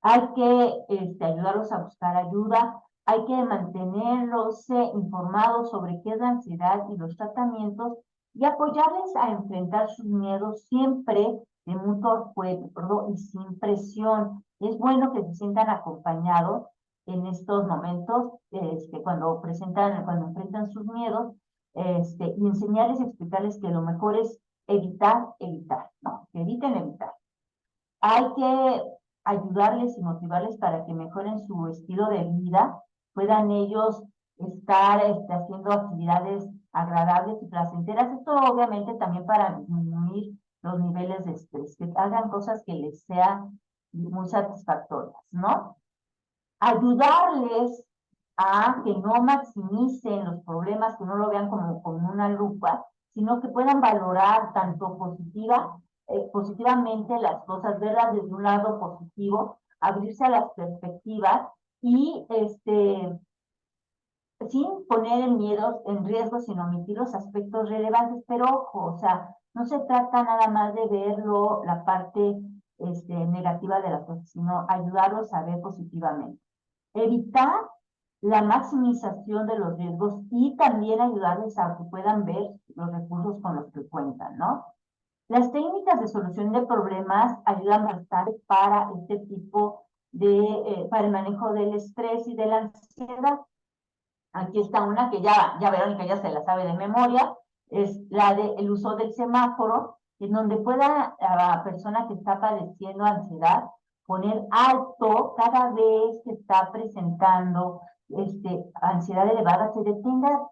Hay que ayudarlos a buscar ayuda, hay que mantenerlos informados sobre qué es la ansiedad y los tratamientos y apoyarles a enfrentar sus miedos siempre de mutuo acuerdo y sin presión. Es bueno que se sientan acompañados en estos momentos, cuando enfrentan sus miedos, y enseñarles y explicarles que lo mejor es evitar, ¿no? Que eviten evitar. Hay que ayudarles y motivarles para que mejoren su estilo de vida, puedan ellos estar haciendo actividades agradables y placenteras. Esto obviamente también para disminuir los niveles de estrés, que hagan cosas que les sean muy satisfactorias, ¿no? Ayudarles a que no maximicen los problemas, que no lo vean como con una lupa, sino que puedan valorar tanto positivamente las cosas, verlas desde un lado positivo, abrirse a las perspectivas y sin poner en riesgo, sin omitir los aspectos relevantes, pero ojo, o sea, no se trata nada más de verlo, la parte negativa de la cosa, sino ayudarlos a ver positivamente. Evitar la maximización de los riesgos y también ayudarles a que puedan ver los recursos con los que cuentan, ¿no? Las técnicas de solución de problemas ayudan bastante para este tipo para el manejo del estrés y de la ansiedad. Aquí está una que ya Verónica ya se la sabe de memoria, es la del uso del semáforo, en donde pueda la persona que está padeciendo ansiedad poner alto cada vez que está presentando ansiedad elevada, se detenga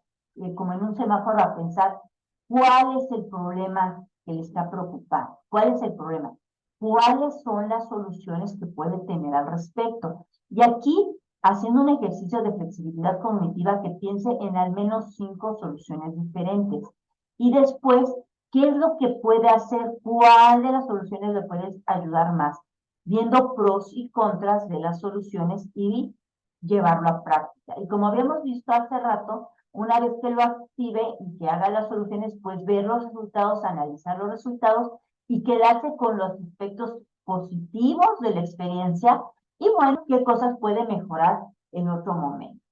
como en un semáforo a pensar cuál es el problema que le está preocupando, cuál es el problema, cuáles son las soluciones que puede tener al respecto. Y aquí, haciendo un ejercicio de flexibilidad cognitiva, que piense en al menos 5 soluciones diferentes. Y después, ¿qué es lo que puede hacer? ¿Cuál de las soluciones le puede ayudar más? Viendo pros y contras de las soluciones y llevarlo a práctica. Y como habíamos visto hace rato, una vez que lo active y que haga las soluciones, pues ver los resultados, analizar los resultados y quedarse con los aspectos positivos de la experiencia y bueno, qué cosas puede mejorar en otro momento.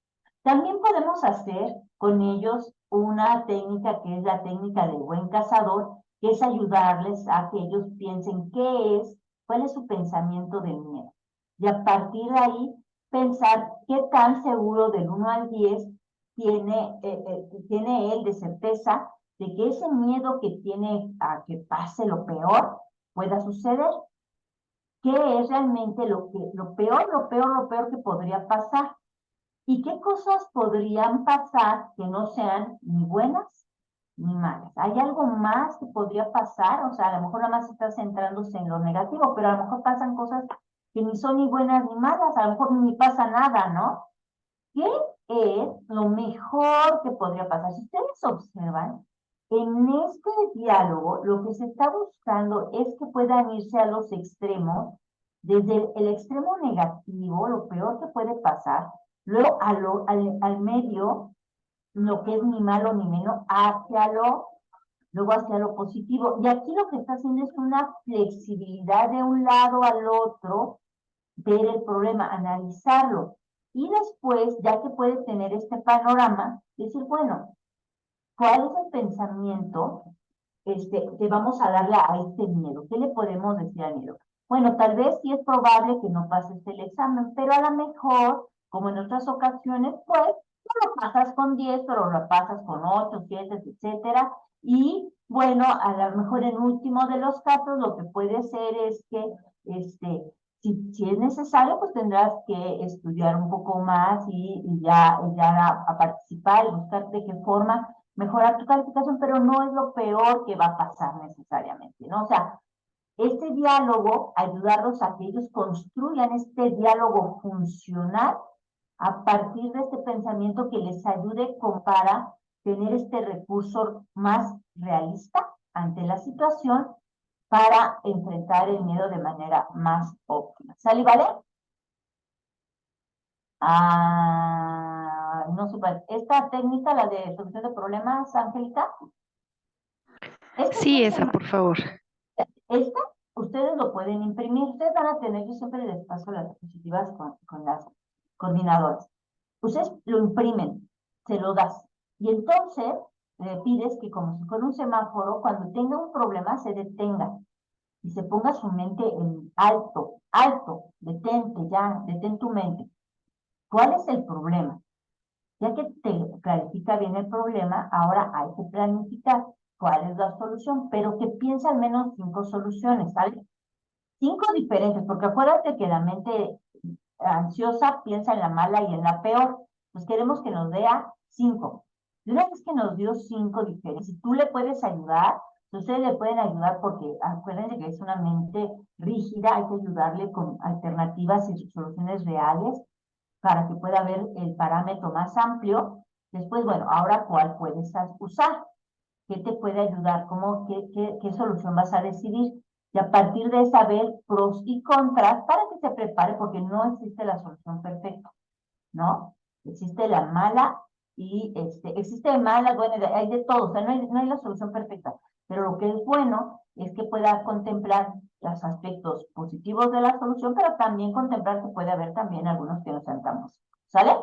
También podemos hacer con ellos una técnica que es la técnica del buen cazador, que es ayudarles a que ellos piensen cuál es su pensamiento del miedo. Y a partir de ahí, pensar qué tan seguro del 1 al 10 tiene él de certeza de que ese miedo que tiene a que pase lo peor pueda suceder. ¿Qué es realmente lo peor que podría pasar? ¿Y qué cosas podrían pasar que no sean ni buenas ni malas? ¿Hay algo más que podría pasar? O sea, a lo mejor nada más está centrándose en lo negativo, pero a lo mejor pasan cosas que ni son ni buenas ni malas, a lo mejor ni pasa nada, ¿no? ¿Qué es lo mejor que podría pasar? Si ustedes observan, en este diálogo lo que se está buscando es que puedan irse a los extremos, desde el extremo negativo, lo peor que puede pasar, luego al medio, lo que es ni malo ni menos, luego hacia lo positivo. Y aquí lo que está haciendo es una flexibilidad de un lado al otro, ver el problema, analizarlo. Y después, ya que puede tener este panorama, decir, bueno, ¿cuál es el pensamiento que vamos a darle a este miedo? ¿Qué le podemos decir al miedo? bueno, tal vez sí es probable que no pases el examen, pero a lo mejor, como en otras ocasiones, pues, no lo pasas con 10, pero lo pasas con 8, 7, etcétera. Y bueno, a lo mejor en último de los casos, lo que puede ser es que, si es necesario, pues tendrás que estudiar un poco más y ya a participar y buscar de qué forma mejorar tu calificación, pero no es lo peor que va a pasar necesariamente, ¿no? O sea, este diálogo, ayudarlos a que ellos construyan este diálogo funcional a partir de este pensamiento que les ayude para tener este recurso más realista ante la situación para enfrentar el miedo de manera más óptima. ¿Sale, vale? No sé, esta técnica, la de solución de problemas, Angélica. Sí, esa, por favor. Esta, ustedes lo pueden imprimir. Ustedes van a tener, yo siempre les paso las diapositivas con las coordinadoras. Ustedes lo imprimen, se lo das. Y entonces le pides que, como si fuera un semáforo, cuando tenga un problema se detenga y se ponga su mente en alto, alto, detente ya, detén tu mente. ¿Cuál es el problema? Ya que te clarifica bien el problema, ahora hay que planificar cuál es la solución, pero que piense al menos 5 soluciones, ¿sale? 5 diferentes, porque acuérdate que la mente ansiosa piensa en la mala y en la peor. Pues queremos que nos dé 5. Y una vez que nos dio 5 diferentes, si tú le puedes ayudar, ustedes le pueden ayudar porque acuérdense que es una mente rígida, hay que ayudarle con alternativas y soluciones reales para que pueda ver el parámetro más amplio. Después, bueno, ahora, ¿cuál puedes usar? ¿Qué te puede ayudar? ¿Qué solución vas a decidir? Y a partir de saber pros y contras para que se prepare, porque no existe la solución perfecta, ¿no? Existe la mala y existe mala, bueno, hay de todo, o sea, no hay la solución perfecta, pero lo que es bueno es que pueda contemplar los aspectos positivos de la solución, pero también contemplar que puede haber también algunos que no sean tan positivos, ¿sale?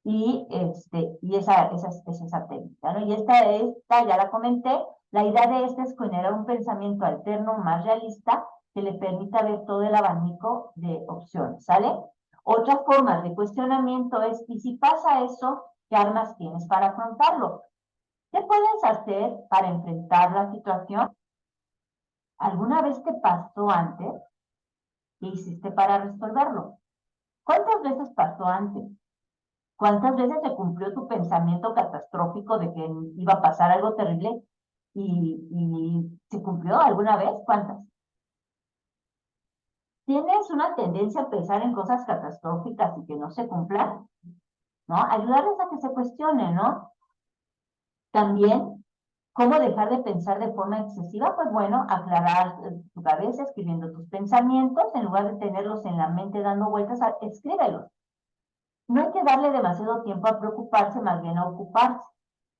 Y esa es esa técnica, ¿no? Y esta ya la comenté, la idea de esta es generar un pensamiento alterno más realista que le permita ver todo el abanico de opciones, ¿sale? Otra forma de cuestionamiento es, ¿y si pasa eso, qué armas tienes para afrontarlo? ¿Qué puedes hacer para enfrentar la situación? ¿Alguna vez te pasó antes? ¿Qué hiciste para resolverlo? ¿Cuántas veces pasó antes? ¿Cuántas veces se cumplió tu pensamiento catastrófico de que iba a pasar algo terrible y se cumplió alguna vez? ¿Cuántas? ¿Tienes una tendencia a pensar en cosas catastróficas y que no se cumplan? ¿No? Ayudarles a que se cuestionen, ¿no? También, ¿cómo dejar de pensar de forma excesiva? Pues bueno, aclarar tu cabeza escribiendo tus pensamientos, en lugar de tenerlos en la mente dando vueltas, escríbelos. No hay que darle demasiado tiempo a preocuparse, más bien a ocuparse.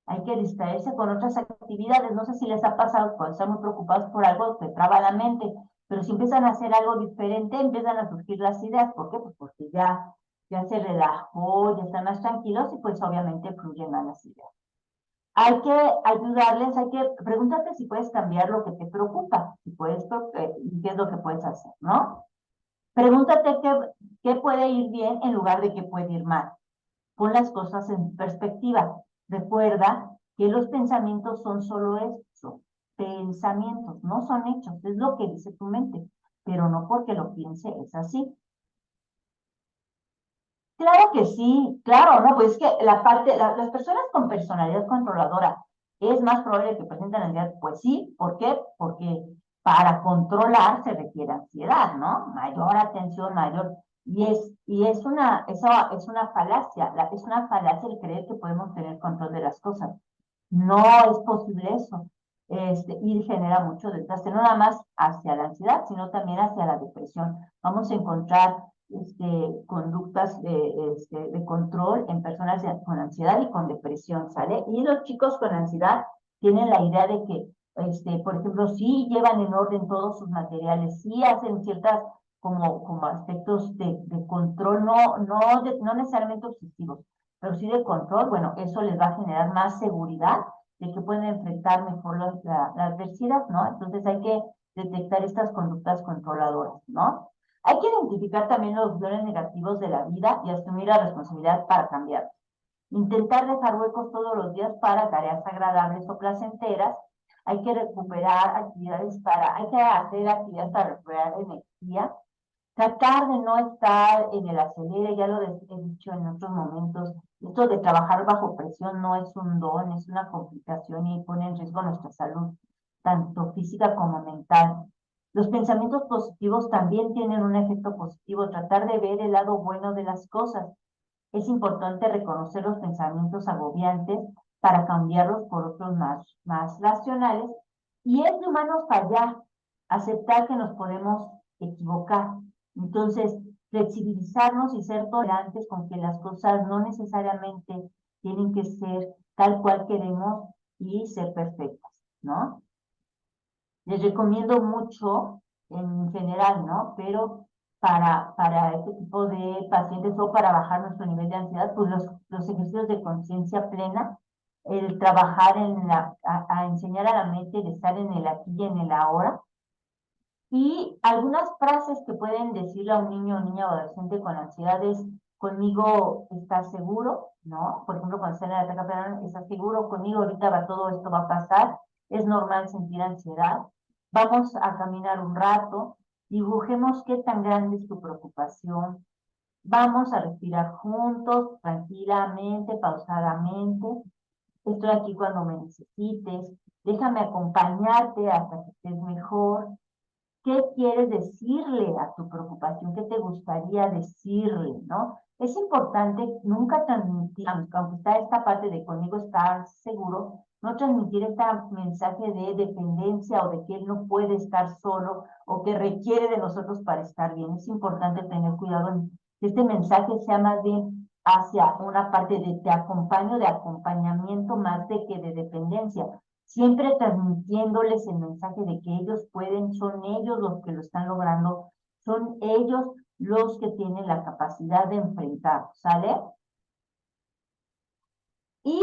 Hay que distraerse con otras actividades. No sé si les ha pasado cuando están muy preocupados por algo, te traba la mente, pero si empiezan a hacer algo diferente, empiezan a surgir las ideas. ¿Por qué? Pues porque ya se relajó, ya están más tranquilos y pues obviamente fluyen más las ideas. Hay que ayudarles, pregúntate si puedes cambiar lo que te preocupa, si puedes, y qué es lo que puedes hacer, ¿no? Pregúntate qué puede ir bien en lugar de qué puede ir mal. Pon las cosas en perspectiva. Recuerda que los pensamientos son solo eso, pensamientos, no son hechos, es lo que dice tu mente, pero no porque lo piense es así. Claro que sí, claro, ¿no? Pues es que las personas con personalidad controladora es más probable que presenten ansiedad. Pues sí, ¿por qué? Porque para controlar se requiere ansiedad, ¿no? Mayor atención, mayor. Eso es una falacia, es una falacia el creer que podemos tener control de las cosas. No es posible eso. Y genera mucho desgaste, no nada más hacia la ansiedad, sino también hacia la depresión. Vamos a encontrar conductas de control en personas con ansiedad y con depresión, ¿sale? Y los chicos con ansiedad tienen la idea de que, por ejemplo, sí llevan en orden todos sus materiales, sí hacen ciertas como aspectos de control, no necesariamente obsesivos, pero sí de control. Bueno, eso les va a generar más seguridad de que pueden enfrentar mejor la adversidad, ¿no? Entonces hay que detectar estas conductas controladoras, ¿no? Hay que identificar también los guiones negativos de la vida y asumir la responsabilidad para cambiarlos. Intentar dejar huecos todos los días para tareas agradables o placenteras. Hay que recuperar actividades hay que hacer actividades para recuperar energía. Tratar de no estar en el acelere, ya lo he dicho en otros momentos. Esto de trabajar bajo presión no es un don, es una complicación y pone en riesgo nuestra salud, tanto física como mental. Los pensamientos positivos también tienen un efecto positivo, tratar de ver el lado bueno de las cosas. Es importante reconocer los pensamientos agobiantes para cambiarlos por otros más racionales. Y es de humanos fallar, aceptar que nos podemos equivocar. Entonces, flexibilizarnos y ser tolerantes con que las cosas no necesariamente tienen que ser tal cual queremos y ser perfectas, ¿no? Les recomiendo mucho en general, ¿no? Pero para este tipo de pacientes o para bajar nuestro nivel de ansiedad, pues los ejercicios de conciencia plena, el trabajar a enseñar a la mente el estar en el aquí y en el ahora, y algunas frases que pueden decirle a un niño o niña o adolescente con ansiedad es, conmigo estás seguro, ¿no? Por ejemplo, cuando está en el ataque penal, estás seguro, conmigo ahorita todo esto va a pasar, es normal sentir ansiedad, vamos a caminar un rato, dibujemos qué tan grande es tu preocupación, vamos a respirar juntos, tranquilamente, pausadamente, estoy aquí cuando me necesites, déjame acompañarte hasta que estés mejor. ¿Qué quieres decirle a tu preocupación? ¿Qué te gustaría decirle, no? Es importante nunca transmitir, aunque está esta parte de conmigo estar seguro, no transmitir este mensaje de dependencia o de que él no puede estar solo o que requiere de nosotros para estar bien. Es importante tener cuidado en que este mensaje sea más bien hacia una parte de te acompaño, de acompañamiento más de que de dependencia. Siempre transmitiéndoles el mensaje de que ellos pueden, son ellos los que lo están logrando, son ellos los que tienen la capacidad de enfrentar, ¿sale? Y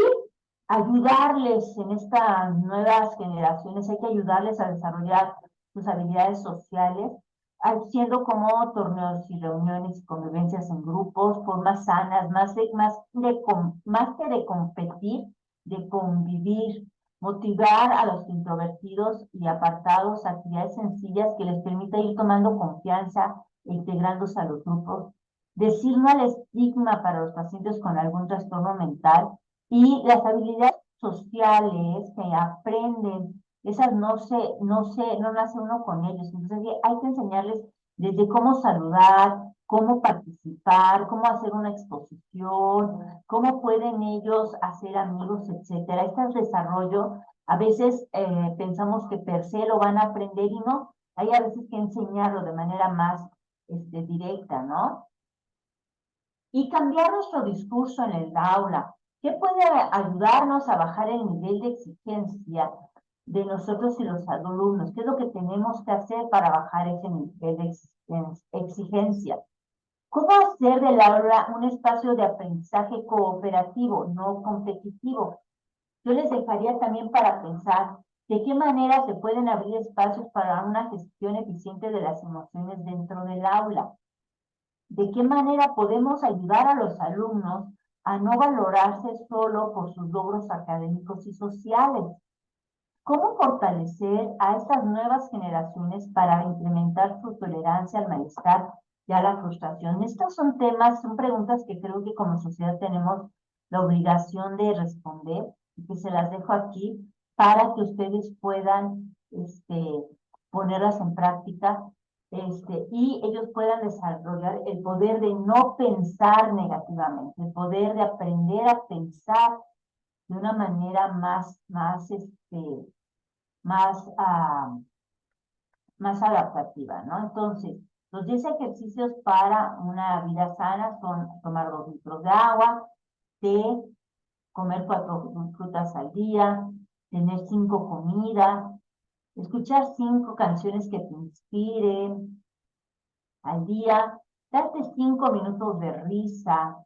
ayudarles en estas nuevas generaciones, hay que ayudarles a desarrollar sus habilidades sociales, haciendo como torneos y reuniones y convivencias en grupos, formas sanas, más que de competir, de convivir, motivar a los introvertidos y apartados a actividades sencillas que les permita ir tomando confianza e integrándose a los grupos, decir no al estigma para los pacientes con algún trastorno mental y las habilidades sociales que aprenden, esas no nace uno con ellos, entonces hay que enseñarles desde cómo saludar, cómo participar, cómo hacer una exposición, cómo pueden ellos hacer amigos, etcétera. Este desarrollo, a veces pensamos que per se lo van a aprender y no, hay a veces que enseñarlo de manera más directa, ¿no? Y cambiar nuestro discurso en el aula. ¿Qué puede ayudarnos a bajar el nivel de exigencia de nosotros y los alumnos? ¿Qué es lo que tenemos que hacer para bajar ese nivel de exigencia? ¿Cómo hacer del aula un espacio de aprendizaje cooperativo, no competitivo? Yo les dejaría también para pensar de qué manera se pueden abrir espacios para una gestión eficiente de las emociones dentro del aula. ¿De qué manera podemos ayudar a los alumnos a no valorarse solo por sus logros académicos y sociales? ¿Cómo fortalecer a estas nuevas generaciones para incrementar su tolerancia al malestar y a la frustración? Estos son temas, son preguntas que creo que como sociedad tenemos la obligación de responder y que se las dejo aquí para que ustedes puedan ponerlas en práctica y ellos puedan desarrollar el poder de no pensar negativamente, el poder de aprender a pensar de una manera más adaptativa, ¿no? Entonces, los 10 ejercicios para una vida sana son tomar 2 litros de agua, té, comer 4 frutas al día, tener 5 comidas, escuchar 5 canciones que te inspiren al día, darte 5 minutos de risa,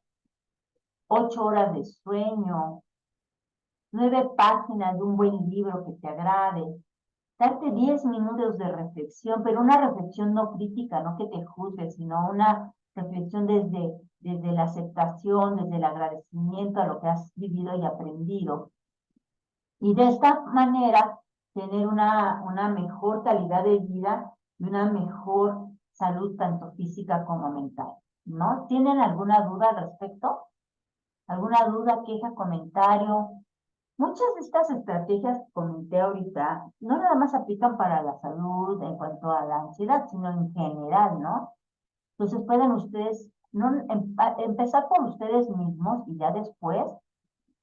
8 horas de sueño, 9 páginas de un buen libro que te agrade, darte 10 minutos de reflexión, pero una reflexión no crítica, no que te juzgue, sino una reflexión desde la aceptación, desde el agradecimiento a lo que has vivido y aprendido. Y de esta manera tener una mejor calidad de vida y una mejor salud tanto física como mental, ¿no? ¿Tienen alguna duda al respecto? ¿Alguna duda, queja, comentario? Muchas de estas estrategias que comenté ahorita no nada más aplican para la salud en cuanto a la ansiedad, sino en general, ¿no? Entonces pueden ustedes empezar por ustedes mismos y ya después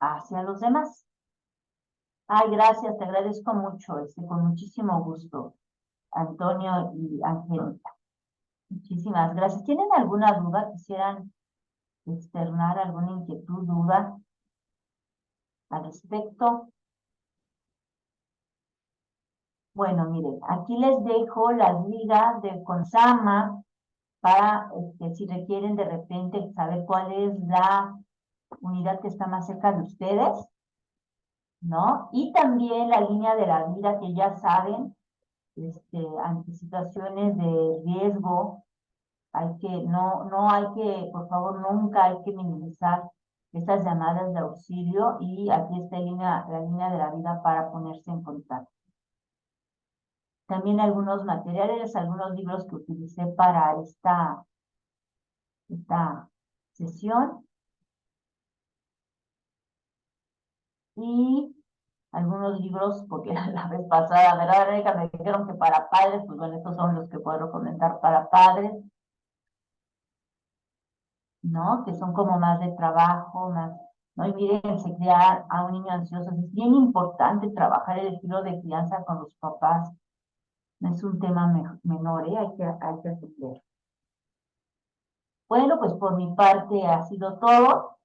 hacia los demás. Ay, gracias, te agradezco mucho, con muchísimo gusto, Antonio y Angélica. Muchísimas gracias. ¿Tienen alguna duda? ¿Quisieran externar alguna inquietud, duda al respecto? Bueno, miren, aquí les dejo las ligas de Consama para si requieren de repente saber cuál es la unidad que está más cerca de ustedes, ¿no? Y también la línea de la vida que ya saben, ante situaciones de riesgo, no hay que, por favor, nunca hay que minimizar estas llamadas de auxilio y aquí está la línea de la vida para ponerse en contacto. También algunos materiales, algunos libros que utilicé para esta sesión. Y algunos libros, porque la vez pasada, ¿verdad, Erika? Me dijeron que para padres, pues bueno, estos son los que puedo comentar para padres, ¿no? Que son como más de trabajo, más, ¿no? Y miren, criar a un niño ansioso, es bien importante trabajar el estilo de crianza con los papás. No es un tema menor, ¿eh? Hay que atender. Bueno, pues por mi parte ha sido todo.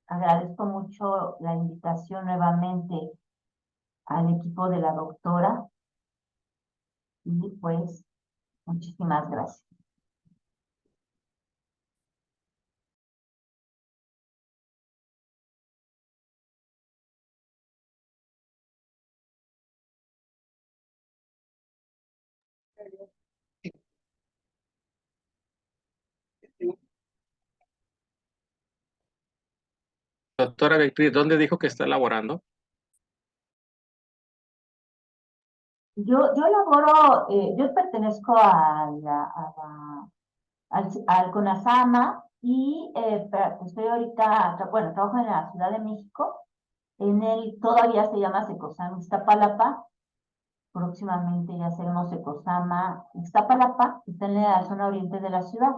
Agradezco mucho la invitación nuevamente al equipo de la doctora. Y pues, muchísimas gracias. Doctora Beatriz, ¿dónde dijo que está laborando? Yo laboro, yo pertenezco al CONASAMA y estoy ahorita, bueno, trabajo en la Ciudad de México, todavía se llama Secosam Iztapalapa, próximamente ya seremos Secosama Iztapalapa, que está en la zona oriente de la ciudad,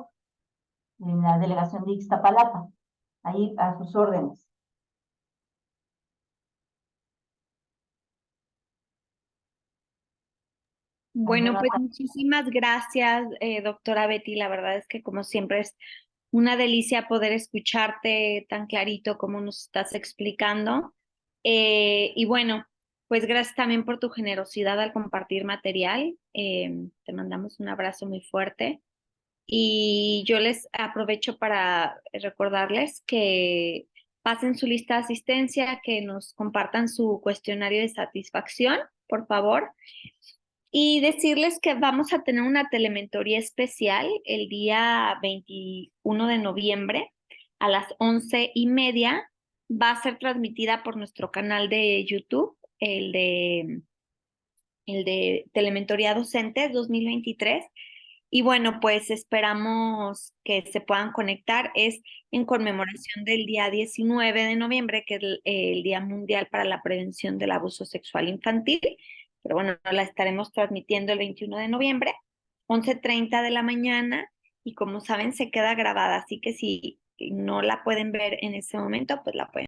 en la delegación de Iztapalapa, ahí a sus órdenes. Bueno, pues muchísimas gracias, doctora Betty. La verdad es que como siempre es una delicia poder escucharte tan clarito como nos estás explicando. Y bueno, pues gracias también por tu generosidad al compartir material. Te mandamos un abrazo muy fuerte. Y yo les aprovecho para recordarles que pasen su lista de asistencia, que nos compartan su cuestionario de satisfacción, por favor. Y decirles que vamos a tener una telementoría especial el día 21 de noviembre a las 11:30. Va a ser transmitida por nuestro canal de YouTube, el de Telementoría Docente 2023. Y bueno, pues esperamos que se puedan conectar. Es en conmemoración del día 19 de noviembre, que es el Día Mundial para la Prevención del Abuso Sexual Infantil. Pero bueno, la estaremos transmitiendo el 21 de noviembre, 11:30 de la mañana. Y como saben, se queda grabada. Así que si no la pueden ver en ese momento, pues la pueden